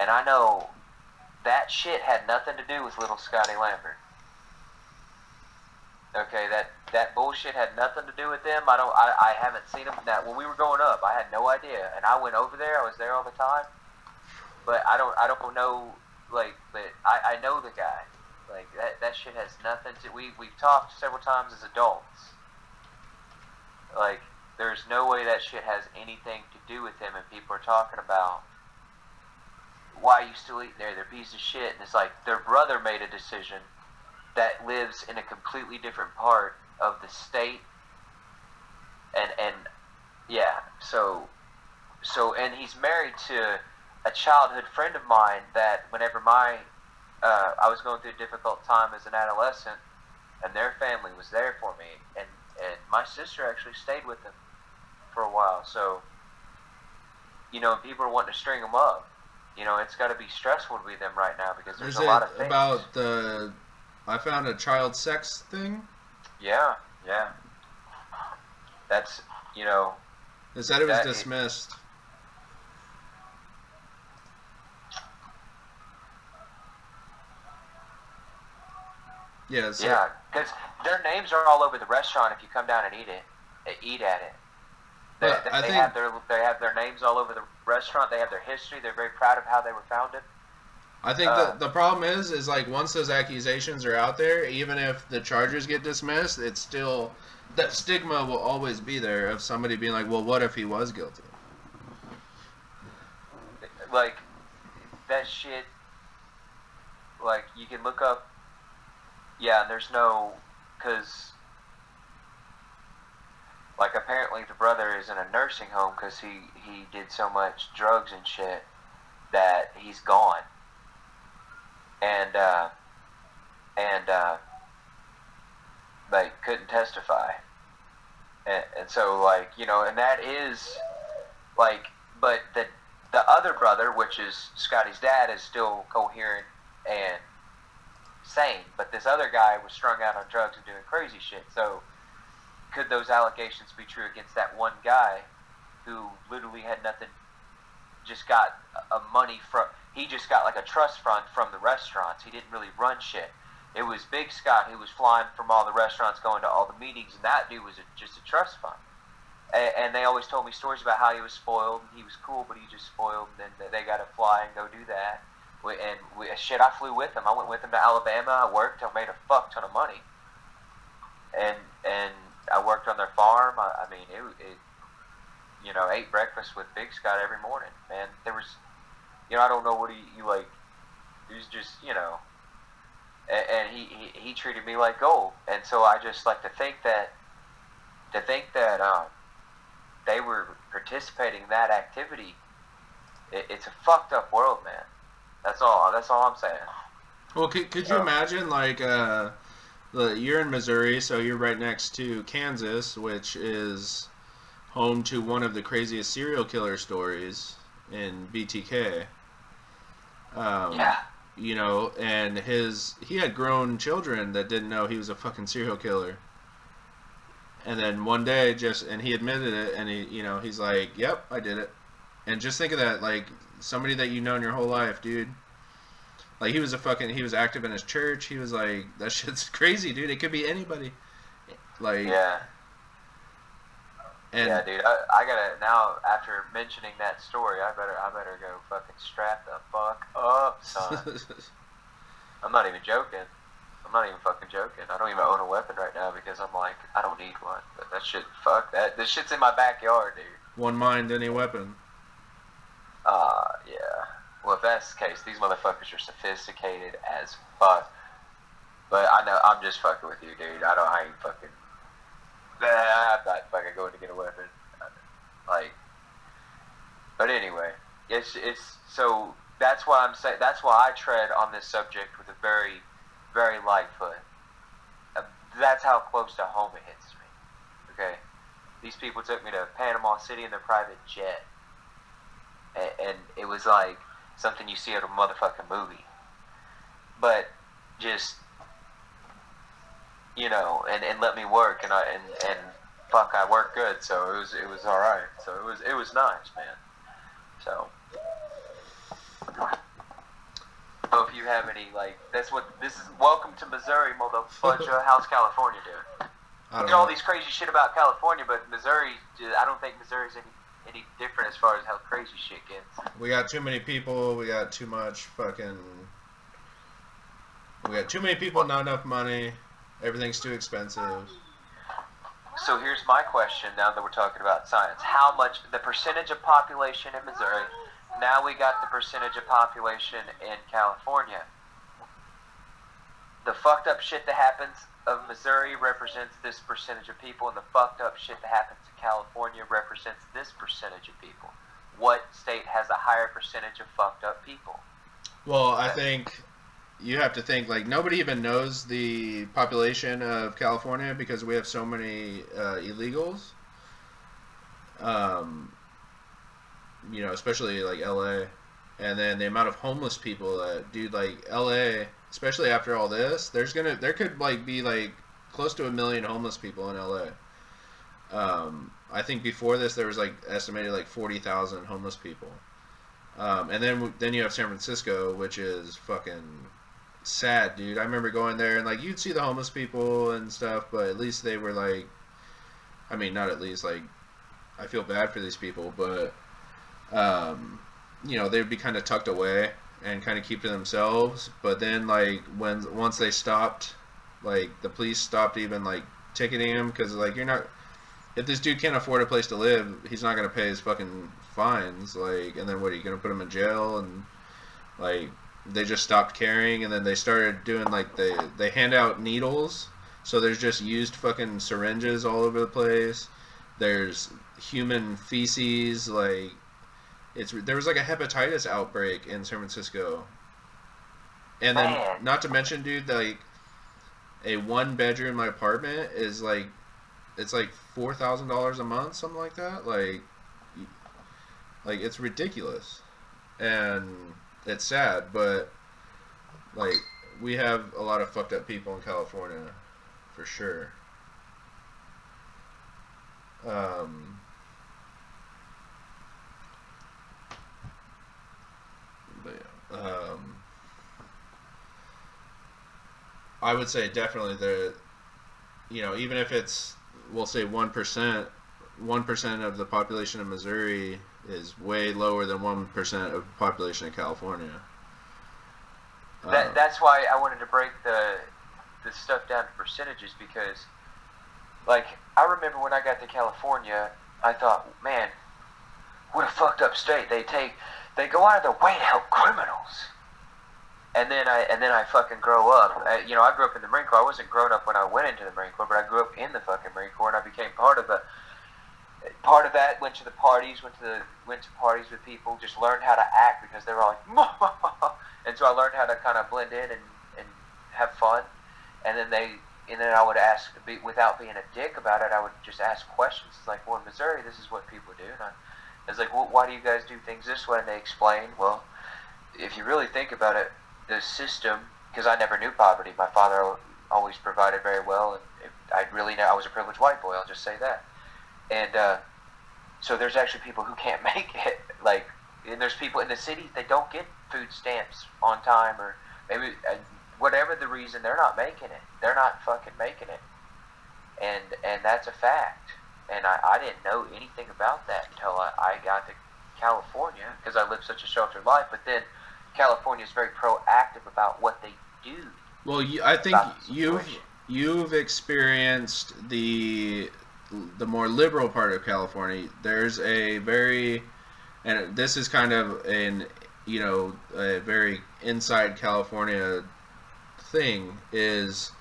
And I know that shit had nothing to do with little Scotty Lambert. Okay, that bullshit had nothing to do with them. I haven't seen them. Now, when we were growing up, I had no idea. And I went over there. I was there all the time. But I don't know, like, but I know the guy. Like, that shit has nothing to... We've talked several times as adults. Like, there's no way that shit has anything to do with him, and people are talking about why are you still eating there? They're a piece of shit. And it's like, their brother made a decision that lives in a completely different part of the state. And yeah, so, and he's married to a childhood friend of mine that whenever I was going through a difficult time as an adolescent, and their family was there for me, and my sister actually stayed with them for a while. So, you know, people are wanting to string them up. You know, it's got to be stressful to be them right now because there's a lot of things. About I found a child sex thing? Yeah. That's, you know... They said it was dismissed. Yeah. So Yeah, because their names are all over the restaurant if you come down and eat at it. They, but I they think have their names all over the restaurant. They have their history. They're very proud of how they were founded. the problem is like once those accusations are out there, even if the charges get dismissed, it's still that stigma will always be there of somebody being like, well, what if he was guilty? Like that shit. Like you can look up. Yeah, there's no because like apparently the brother is in a nursing home because he did so much drugs and shit that he's gone. And like couldn't testify, and so like and that is like, but the other brother, which is Scotty's dad, is still coherent and sane, but this other guy was strung out on drugs and doing crazy shit. So could those allegations be true against that one guy who literally had nothing, just got a money from, he just got like a trust fund from the restaurants. He didn't really run shit. It was Big Scott who was flying from all the restaurants, going to all the meetings, and that dude was just a trust fund. And they always told me stories about how he was spoiled, and he was cool, but he just spoiled, and then they got to fly and go do that. Shit, I flew with him. I went with him to Alabama. I worked. I made a fuck ton of money. And I worked on their farm. I mean, it ate breakfast with Big Scott every morning. Man, there was, I don't know what he like. He was just, and he treated me like gold. And so I just like to think that they were participating in that activity. It's a fucked up world, man. That's all I'm saying. Well, could you imagine like you're in Missouri, so you're right next to Kansas, which is home to one of the craziest serial killer stories in BTK. Yeah. And he had grown children that didn't know he was a fucking serial killer. And then one day, and he admitted it, and he's like, "Yep, I did it." And just think of that, like somebody that you know in your whole life, dude. Like he was active in his church. He was like, that shit's crazy, dude. It could be anybody. Like yeah. And yeah, dude. I gotta now. After mentioning that story, I better go fucking strap the fuck up, son. I'm not even joking. I'm not even fucking joking. I don't even own a weapon right now because I'm like, I don't need one. But that shit, fuck that. This shit's in my backyard, dude. One mind, any weapon. Yeah. Well, if that's the case, these motherfuckers are sophisticated as fuck. But I know, I'm just fucking with you, dude. I ain't fucking. I'm not fucking going to get a weapon. Like. But anyway, it's so that's why I'm saying, that's why I tread on this subject with a very, very light foot. That's how close to home it hits me. Okay? These people took me to Panama City in their private jet. And it was like something you see at a motherfucking movie. But just, and let me work, and fuck, I work good, so it was all right. So it was nice, man. So if you have any, like, this is welcome to Missouri, motherfucker. How's California doing? You know all these crazy shit about California, but Missouri, I don't think Missouri's any different as far as how crazy shit gets. We got too many people. We got too much fucking. We got too many people, not enough money. Everything's too expensive. So here's my question. Now that we're talking about science, how much the percentage of population in Missouri? Now we got the percentage of population in California. The fucked up shit that happens of Missouri represents this percentage of people, and the fucked up shit that happens in California represents this percentage of people. What state has a higher percentage of fucked up people? Well, I think you have to think, like, nobody even knows the population of California because we have so many illegals. Especially like LA. And then the amount of homeless people that, dude, like LA, especially after all this, there could like be like close to 1 million homeless people in LA. I think before this there was like estimated like 40,000 homeless people. And then you have San Francisco, which is fucking sad, dude. I remember going there and like you'd see the homeless people and stuff, but at least they were like, I mean, not at least like I feel bad for these people, but you know, they'd be kind of tucked away and kind of keep to themselves. But then like once they stopped, like the police stopped even like ticketing him because like you're not, if this dude can't afford a place to live, he's not gonna pay his fucking fines. Like, and then what are you gonna put him in jail? And like they just stopped caring, and then they started doing like they hand out needles, so there's just used fucking syringes all over the place. There's human feces, like there was like a hepatitis outbreak in San Francisco, and then Man, not to mention, dude, like a one bedroom apartment is like it's like $4,000 a month, something like that. Like it's ridiculous, and it's sad, but like we have a lot of fucked up people in California, for sure. Um, but yeah, I would say definitely the, you know, even if it's, we'll say 1%, 1% of the population of Missouri is way lower than 1% of the population of California. that's why I wanted to break the stuff down to percentages, because, like, I remember when I got to California, I thought, man, what a fucked up state. They go out of their way to help criminals. And then I fucking grow up. You know, I grew up in the Marine Corps. I wasn't grown up when I went into the Marine Corps, but I grew up in the fucking Marine Corps, and I became part of that. Went to the parties, went to parties with people, just learned how to act because they were all like, and so I learned how to kind of blend in and have fun. And then I would ask, without being a dick about it, I would just ask questions. It's like, well, in Missouri, this is what people do. And I was like, well, why do you guys do things this way? And they explained, well, if you really think about it, the system, because I never knew poverty. My father always provided very well, and I was a privileged white boy. I'll just say that. And so there's actually people who can't make it. Like, and there's people in the cities that don't get food stamps on time, or maybe whatever the reason, they're not making it. They're not fucking making it, and that's a fact. And I didn't know anything about that until I got to California, because I lived such a sheltered life. But then California is very proactive about what they do. Well, I think you've experienced the more liberal part of California. There's a very, and this is kind of an, you know, a very inside California thing, is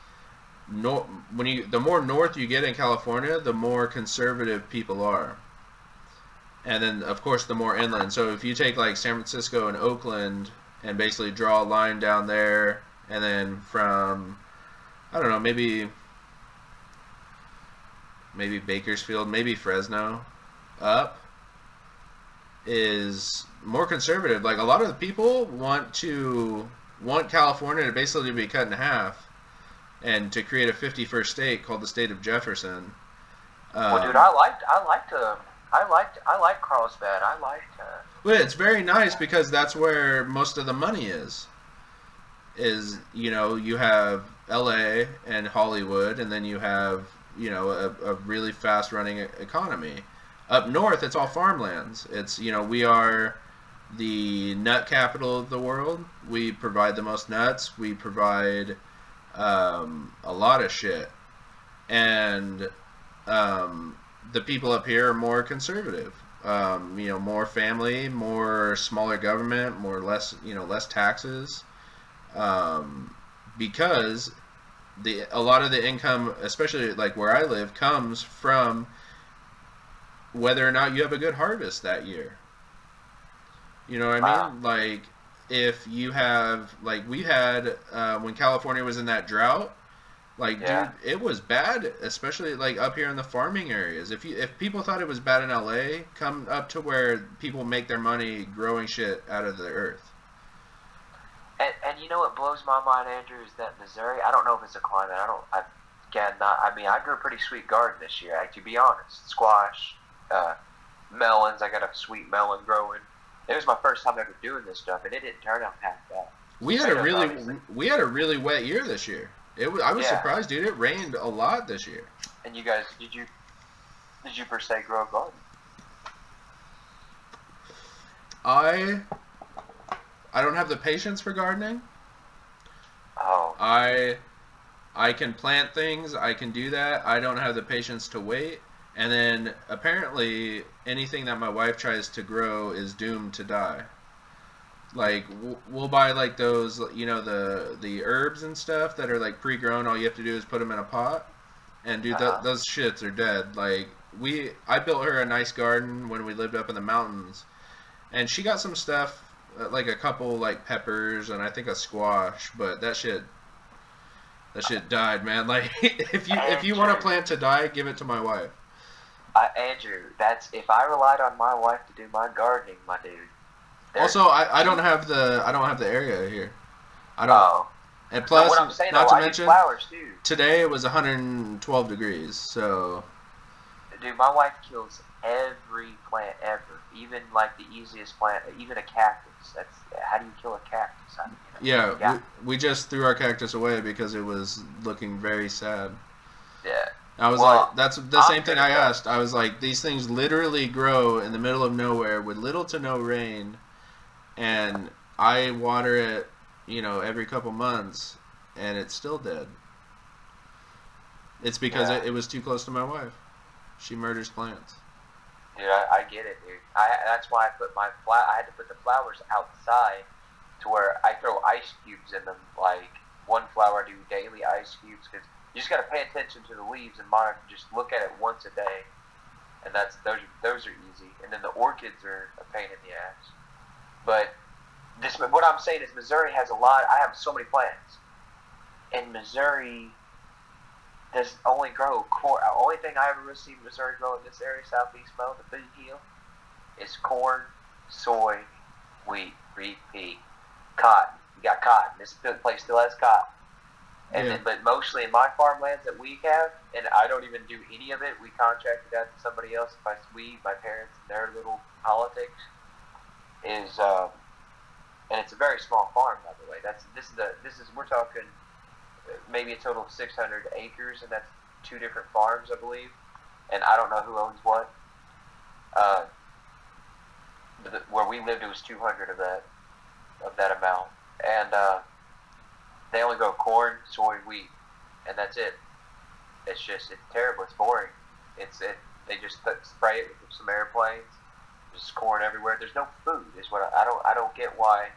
the more north you get in California, the more conservative people are. And then, of course, the more inland. So if you take like San Francisco and Oakland and basically draw a line down there, and then from, I don't know, maybe Bakersfield, maybe Fresno up, is more conservative. Like, a lot of the people want California to basically be cut in half and to create a 51st state called the state of Jefferson. Well, dude, I like Carlsbad. Well, it's very nice because that's where most of the money is. You know, you have LA and Hollywood, and then you have, you know, a really fast running economy. Up north, it's all farmlands. It's, you know, we are the nut capital of the world. We provide the most nuts. We provide a lot of shit. And the people up here are more conservative. You know, more family, more smaller government, less taxes. Because a lot of the income, especially like where I live, comes from whether or not you have a good harvest that year. You know what I mean? Like, if you have, like we had, when California was in that drought, like, yeah, dude, it was bad, especially like up here in the farming areas. If people thought it was bad in LA, come up to where people make their money growing shit out of the earth. And you know what blows my mind, Andrew, is that Missouri, I don't know if it's a climate. I mean, I grew a pretty sweet garden this year, to be honest. Squash, melons. I got a sweet melon growing. It was my first time ever doing this stuff, and it didn't turn out half bad. Tomatoes, obviously. we had a really wet year this year. I was surprised, dude. It rained a lot this year. And you guys, did you per se grow a garden? I don't have the patience for gardening. Oh. I can plant things. I can do that. I don't have the patience to wait. And then apparently anything that my wife tries to grow is doomed to die. Like we'll buy like those, you know, the herbs and stuff that are like pre-grown. All you have to do is put them in a pot, and dude, those shits are dead. Like I built her a nice garden when we lived up in the mountains, and she got some stuff like a couple like peppers and I think a squash, but that shit died, man. Like if you want a plant to die, give it to my wife. Andrew, that's if I relied on my wife to do my gardening, my dude. Also, I don't have the area here. I don't. Oh. And plus, what I'm saying, not though, to mention, flowers too. Today it was 112 degrees, so. Dude, my wife kills every plant ever, even like the easiest plant, even a cactus. That's how do you kill a cactus? Yeah, we just threw our cactus away because it was looking very sad. Yeah. I was like, that's the same thing I asked. I was like, these things literally grow in the middle of nowhere with little to no rain, and I water it, you know, every couple months, and it's still dead. It's because it was too close to my wife. She murders plants. Dude, I get it, dude. That's why I had to put the flowers outside to where I throw ice cubes in them. Like one flower, I do daily ice cubes because you just got to pay attention to the leaves and monitor. Just look at it once a day, and those are easy. And then the orchids are a pain in the ass. But what I'm saying is Missouri has a lot. I have so many plants, and Missouri does only grow corn. The only thing I ever really seen Missouri grow in this area, southeast Mo, the Big Heel, is corn, soy, wheat, pea, cotton. You got cotton. This place still has cotton. And then, but mostly in my farmlands that we have, and I don't even do any of it. We contracted that to somebody else. My parents, their little politics is, and it's a very small farm, by the way. We're talking maybe a total of 600 acres, and that's 2 different farms, I believe. And I don't know who owns what. Where we lived, it was 200 of that amount, and they only grow corn, soy, wheat, and that's it. It's terrible. It's boring. They just spray it with some airplanes. There's corn everywhere. There's no food. Is what I don't get why.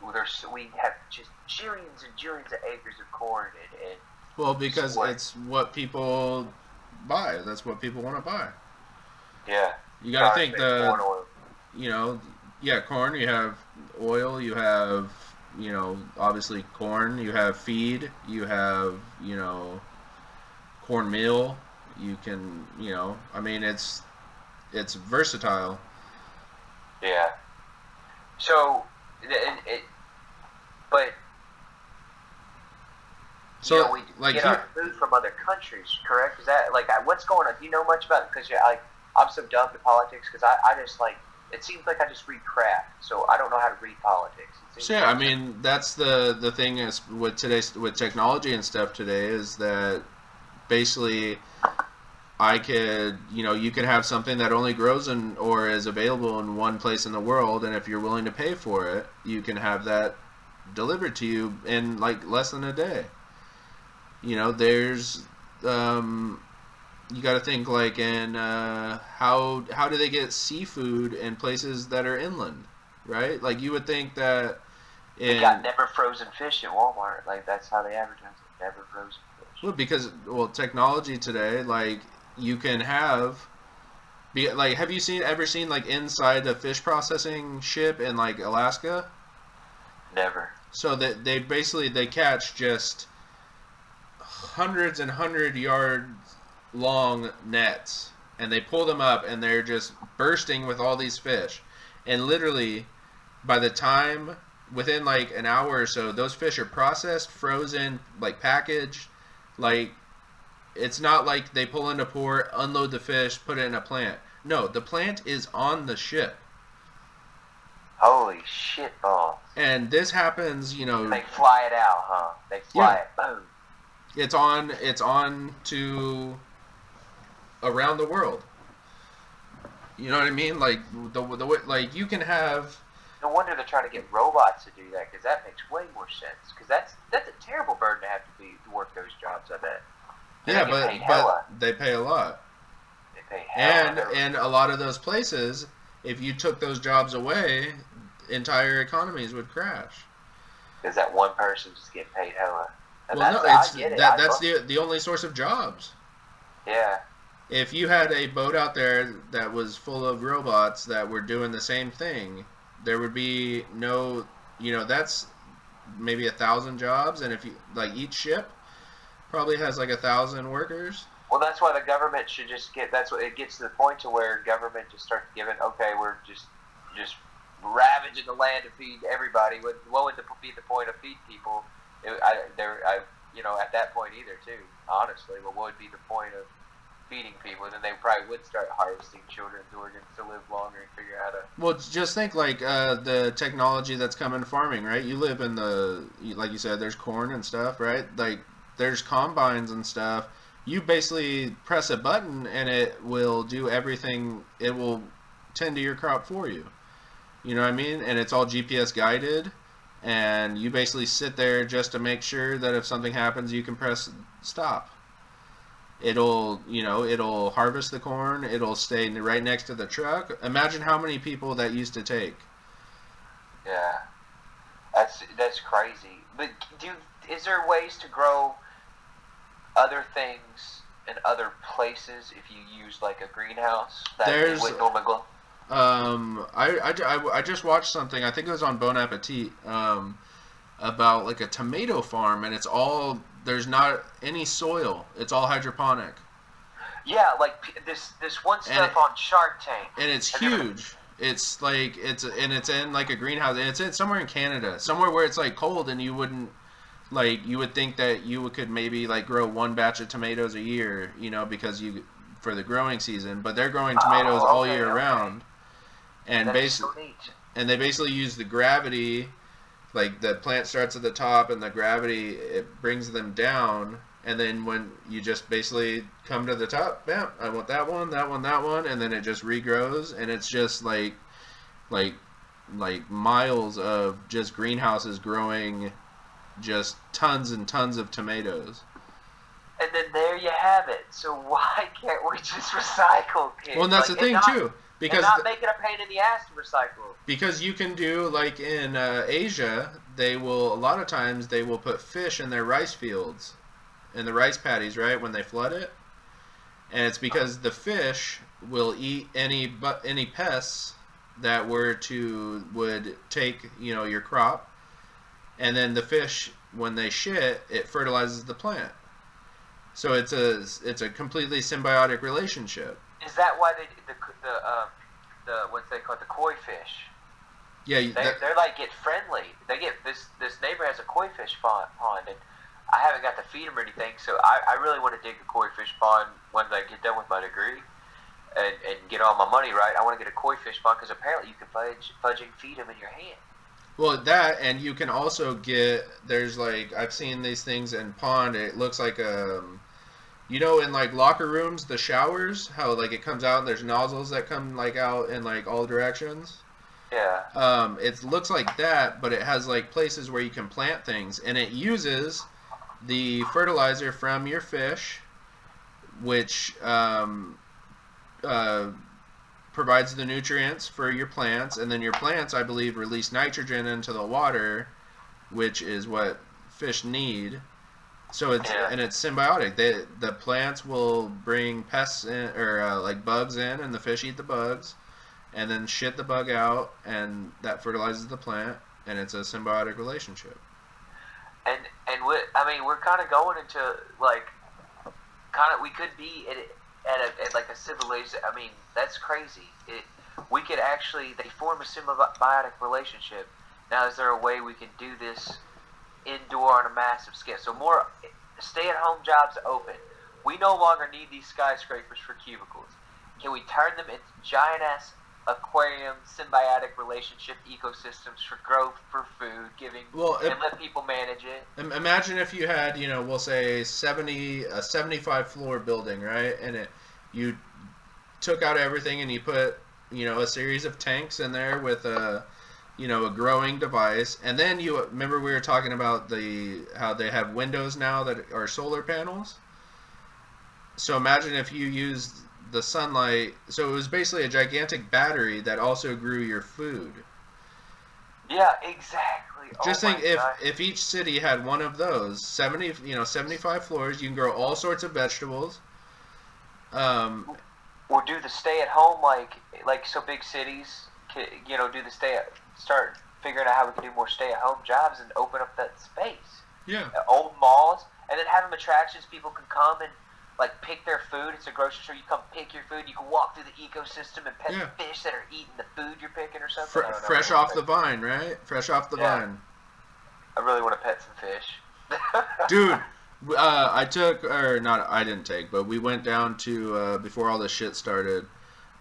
We have just jillions and jillions of acres of corn and well, because it's what people buy. That's what people want to buy. Yeah. You got to think corn oil. You know, corn. You have oil. You have, you know, obviously corn. You have feed. You have, you know, cornmeal. You can, you know, I mean, it's versatile. Yeah. So, but so you know, we get our food from other countries, correct? Is that like what's going on? Do you know much about it? Because I'm so dumb to politics because I just like it seems like I just read crap, so I don't know how to read politics. Sure, I mean that's the thing is with technology and stuff today is that basically I could, you know, you could have something that only grows or is available in one place in the world, and if you're willing to pay for it, you can have that delivered to you in like less than a day. You know, there's you got to think like in how do they get seafood in places that are inland, right? Like you would think that they got never frozen fish at Walmart. Like that's how they advertise it, never frozen fish. Well, because technology today, like you can have, have you ever seen like inside a fish processing ship in like Alaska? Never. So that they catch just hundreds and 100-yard long nets, and they pull them up, and they're just bursting with all these fish, and literally by the time within like an hour or so, those fish are processed, frozen, like packaged. Like it's not like they pull into port, unload the fish, put it in a plant. No, the plant is on the ship. Holy shit balls. And this happens, They fly it out, huh? They fly yeah, it. Boom. it's on to around the world. You know what I mean? Like the way, like you can have. No wonder they're trying to get robots to do that, because that makes way more sense. Because that's a terrible burden to have to work those jobs. I bet. And Yeah, they get paid hella. but they pay a lot. They pay hella. And a lot of those places, if you took those jobs away, entire economies would crash. Because that one person just getting paid hella. And Well, no, I get it. that's the only source of jobs. Yeah. If you had a boat out there that was full of robots that were doing the same thing, there would be no, that's maybe 1,000 jobs, and if you like each ship probably has like 1,000 workers. Well, that's why the government should just get. That's what it gets to the point to where government just starts giving. Okay, we're just ravaging the land to feed everybody. What would be the point of feed people? At that point either too. Honestly, what would be the point of feeding people? Then they probably would start harvesting children's organs to live longer and figure out how to. Well, just think like the technology that's come in farming, right? You live in like you said, there's corn and stuff, right? Like there's combines and stuff. You basically press a button and it will do everything. It will tend to your crop for you. You know what I mean? And it's all GPS guided. And you basically sit there just to make sure that if something happens, you can press stop. It'll harvest the corn. It'll stay right next to the truck. Imagine how many people that used to take. Yeah, that's crazy. But is there ways to grow other things in other places if you use like a greenhouse that There's wouldn't normally go? I just watched something. I think it was on Bon Appetit. About like a tomato farm, and there's not any soil. It's all hydroponic. Yeah, like this one stuff on Shark Tank. And it's huge. It's like it's in like a greenhouse, and it's in somewhere in Canada, somewhere where it's like cold, and you would think that you could maybe like grow one batch of tomatoes a year, because for the growing season, but they're growing tomatoes all year round, and and they basically use the gravity. Like the plant starts at the top, and the gravity it brings them down, and then when you just basically come to the top, bam, I want that one, that one, that one, and then it just regrows, and it's just like miles of just greenhouses growing just tons and tons of tomatoes. And then there you have it. So why can't we just recycle, kids? Well, and that's the thing too. Because not make it a pain in the ass to recycle. Because you can do like in Asia, a lot of times they will put fish in their rice fields, in the rice paddies, right, when they flood it, and it's because the fish will eat any pests that would take your crop, and then the fish when they shit, it fertilizes the plant. So it's a completely symbiotic relationship. Is that why they the what's they call the koi fish? Yeah, they're like get friendly. They get this neighbor has a koi fish pond, and I haven't got to feed them or anything. So I really want to dig a koi fish pond when I get done with my degree, and get all my money right. I want to get a koi fish pond because apparently you can fudge and feed them in your hand. Well, that, and you can also there's like I've seen these things in pond. It looks like in like locker rooms, the showers, how like it comes out and there's nozzles that come like out in like all directions. Yeah. It looks like that, but it has like places where you can plant things, and it uses the fertilizer from your fish, which provides the nutrients for your plants, and then your plants, I believe, release nitrogen into the water, which is what fish need. So it's symbiotic. The plants will bring pests in, or like bugs in, and the fish eat the bugs, and then shit the bug out, and that fertilizes the plant, and it's a symbiotic relationship. And we're kind of going into like we could be at like a civilization. I mean, that's crazy. We could actually they form a symbiotic relationship. Now, is there a way we can do this indoor on a massive scale? So more stay-at-home jobs open. We no longer need these skyscrapers for cubicles. Can we turn them into giant-ass aquarium symbiotic relationship ecosystems for growth, for food, giving, and let people manage it. Imagine if you had, we'll say a 75 floor building, right? And you took out everything and you put, a series of tanks in there with a growing device. And then you remember we were talking about how they have windows now that are solar panels. So imagine if you used the sunlight. So it was basically a gigantic battery that also grew your food. Yeah, exactly. Just think if each city had one of those, 75 floors, you can grow all sorts of vegetables. Or do the stay at home like so big cities, start figuring out how we can do more stay at home jobs and open up that space. Yeah. Old malls, and then have them attractions. People can come and pick their food. It's a grocery store. You come pick your food. You can walk through the ecosystem and pet the fish that are eating the food you're picking or something. Fresh off the vine, right? Fresh off the vine. I really want to pet some fish. Dude, I didn't take, but we went down to, before all this shit started,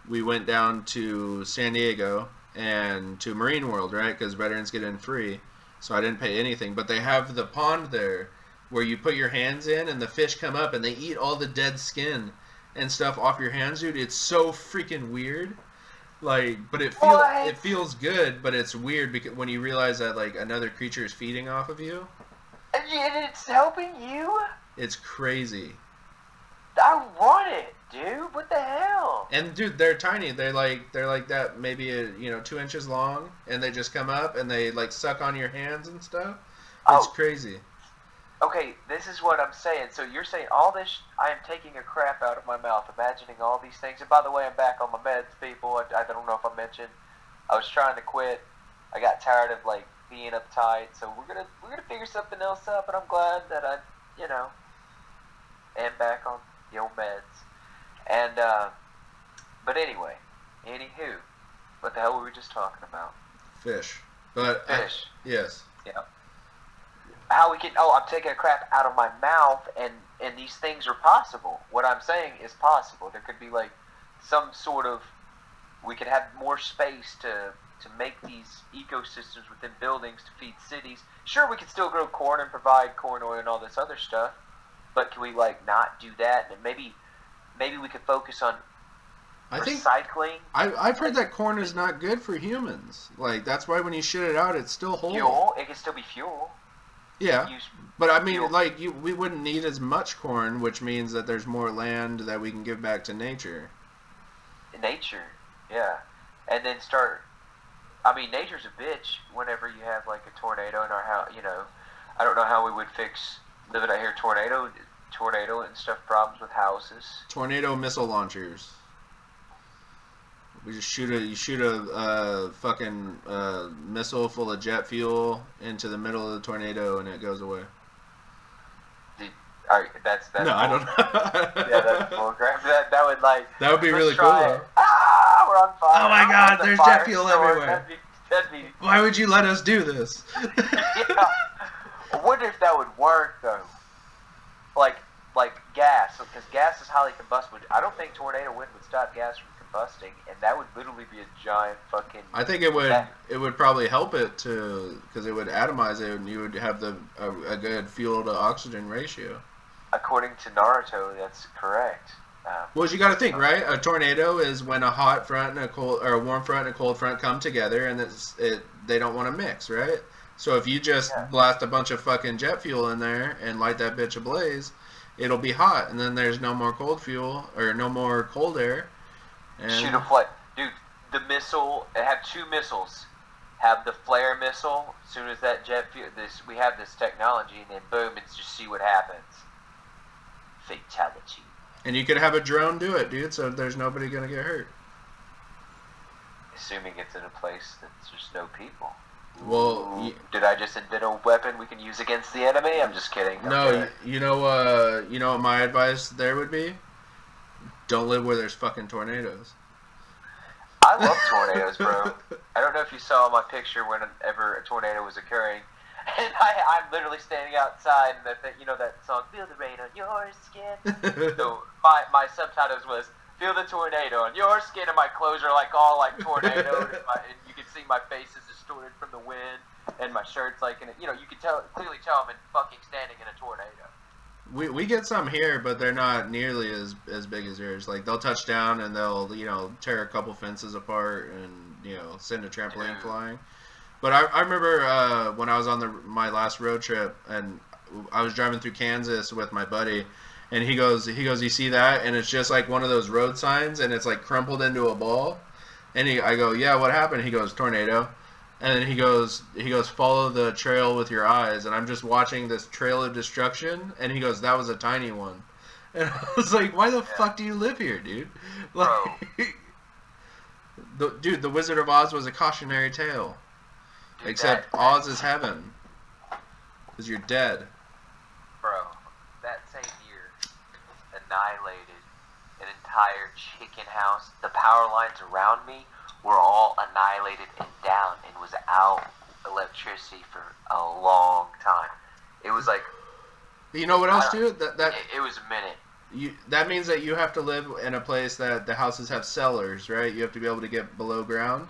we went down to San Diego and to Marine World, right? Because veterans get in free. So I didn't pay anything. But they have the pond there where you put your hands in and the fish come up and they eat all the dead skin and stuff off your hands, dude. It's so freaking weird. But it feels good, but it's weird because when you realize that another creature is feeding off of you. And it's helping you? It's crazy. I want it, dude. What the hell? And dude, they're tiny. They're like that, maybe 2 inches long, and they just come up and they suck on your hands and stuff. It's crazy. Okay, this is what I'm saying. So you're saying all this, I am taking a crap out of my mouth, imagining all these things. And by the way, I'm back on my meds, people. I don't know if I mentioned. I was trying to quit. I got tired of being uptight. So we're gonna figure something else up. And I'm glad that I, am back on the old meds. And but anyway, anywho, what the hell were we just talking about? Fish. But fish. Yes. Yeah. How we can? Oh, I'm taking a crap out of my mouth, and these things are possible. What I'm saying is possible. There could be some sort of. We could have more space to make these ecosystems within buildings to feed cities. Sure, we could still grow corn and provide corn oil and all this other stuff, but can we not do that? And maybe we could focus on recycling. I've heard that corn is not good for humans. That's why when you shit it out, it's still whole. Fuel. It can still be fuel. Yeah, but I mean, we wouldn't need as much corn, which means that there's more land that we can give back to nature. Nature, yeah, and then nature's a bitch whenever you have a tornado in our house. I don't know how we would fix living out here. Tornado and stuff. Problems with houses. Tornado missile launchers. We just shoot a fucking missile full of jet fuel into the middle of the tornado and it goes away. That's no, I don't know. Yeah, that's bullcrap. That would that would be really cool. Though. We're on fire. Oh my God, there's jet fuel everywhere. That'd be. Why would you let us do this? Yeah. I wonder if that would work though. Like gas, because gas is highly combustible. I don't think tornado wind would stop gas from combusting, and that would literally be a giant fucking. I think it would. It would probably help it because it would atomize it, and you would have a good fuel to oxygen ratio. According to Naruto, that's correct. Well, you got to think, right? A tornado is when a hot front and a cold, or a warm front and a cold front come together, and they don't want to mix, right? So if you just blast a bunch of fucking jet fuel in there and light that bitch ablaze, it'll be hot, and then there's no more cold fuel or no more cold air. And shoot a flare, dude. The missile. It have 2 missiles. Have the flare missile. As soon as that jet fuel, we have this technology, and then boom, it's just see what happens. Fatality. And you could have a drone do it, dude. So there's nobody gonna get hurt. Assuming it's in a place that there's no people. Well, did I just invent a weapon we can use against the enemy? I'm just kidding. No, you know what my advice there would be? Don't live where there's fucking tornadoes. I love tornadoes, bro. I don't know if you saw my picture whenever a tornado was occurring, and I'm literally standing outside, and that song, "Feel the Rain on Your Skin." So my subtitles was, feel the tornado, and your skin and my clothes are like all like tornadoed, and you can see my face is distorted from the wind, and my shirt's like, you can clearly tell I'm fucking standing in a tornado. We get some here, but they're not nearly as big as yours. Like they'll touch down and they'll tear a couple fences apart and send a trampoline flying. But I remember when I was on my last road trip and I was driving through Kansas with my buddy, and he goes, you see that? And it's just like one of those road signs, and it's like crumpled into a ball. And I go, yeah, what happened? He goes, tornado. And then he goes, follow the trail with your eyes. And I'm just watching this trail of destruction. And he goes, that was a tiny one. And I was like, why the fuck do you live here, dude? Like, the Wizard of Oz was a cautionary tale. Dude, except Oz is heaven. Because you're dead. Bro, that same year annihilated an entire chicken house. The power lines around me were all annihilated and down and was out electricity for a long time. It was like... You know what else, dude? It was a minute. That means that you have to live in a place that the houses have cellars, right? You have to be able to get below ground.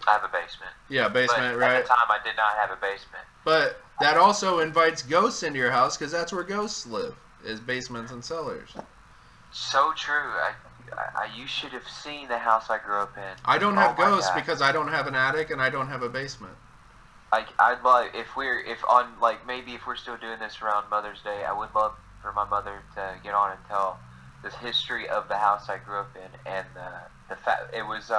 I have a basement. Yeah, basement, but right? At the time, I did not have a basement. But that also invites ghosts into your house because that's where ghosts live, is basements and cellars. So true. You should have seen the house I grew up in. I don't have ghosts because I don't have an attic and I don't have a basement. I'd love if we're still doing this around Mother's Day. I would love for my mother to get on and tell the history of the house I grew up in, and the fact it was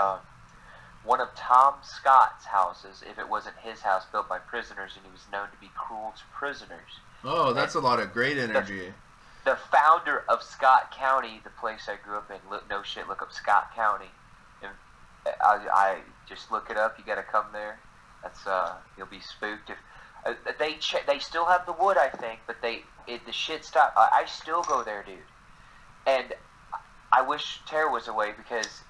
one of Tom Scott's houses. If it wasn't his house, built by prisoners, and he was known to be cruel to prisoners. Oh, that's a lot of great energy. The founder of Scott County, the place I grew up in, no shit, look up Scott County. And I just look it up. You got to come there. That's you'll be spooked. If they still have the wood, I think, but the shit stopped. I still go there, dude. And I wish Tara was away because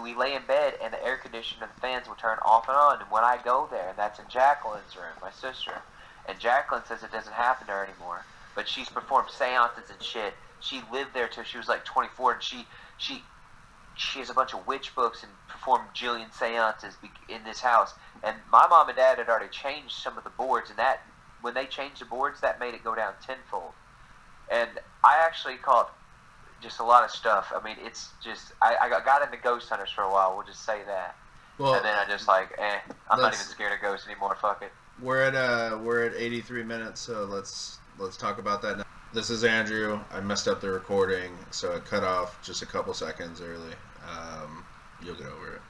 we lay in bed and the air conditioner and the fans will turn off and on. And when I go there, and that's in Jacqueline's room, my sister, and Jacqueline says it doesn't happen to her anymore. But she's performed seances and shit. She lived there till she was like 24, and she has a bunch of witch books and performed jillion seances in this house. And my mom and dad had already changed some of the boards, and that when they changed the boards, that made it go down tenfold. And I actually caught just a lot of stuff. I mean, it's just I got into ghost hunters for a while. We'll just say that. Well, and then I just I'm not even scared of ghosts anymore. Fuck it. We're at 83 minutes, so let's talk about that now. This is Andrew. I messed up the recording, so it cut off just a couple seconds early. You'll get over it.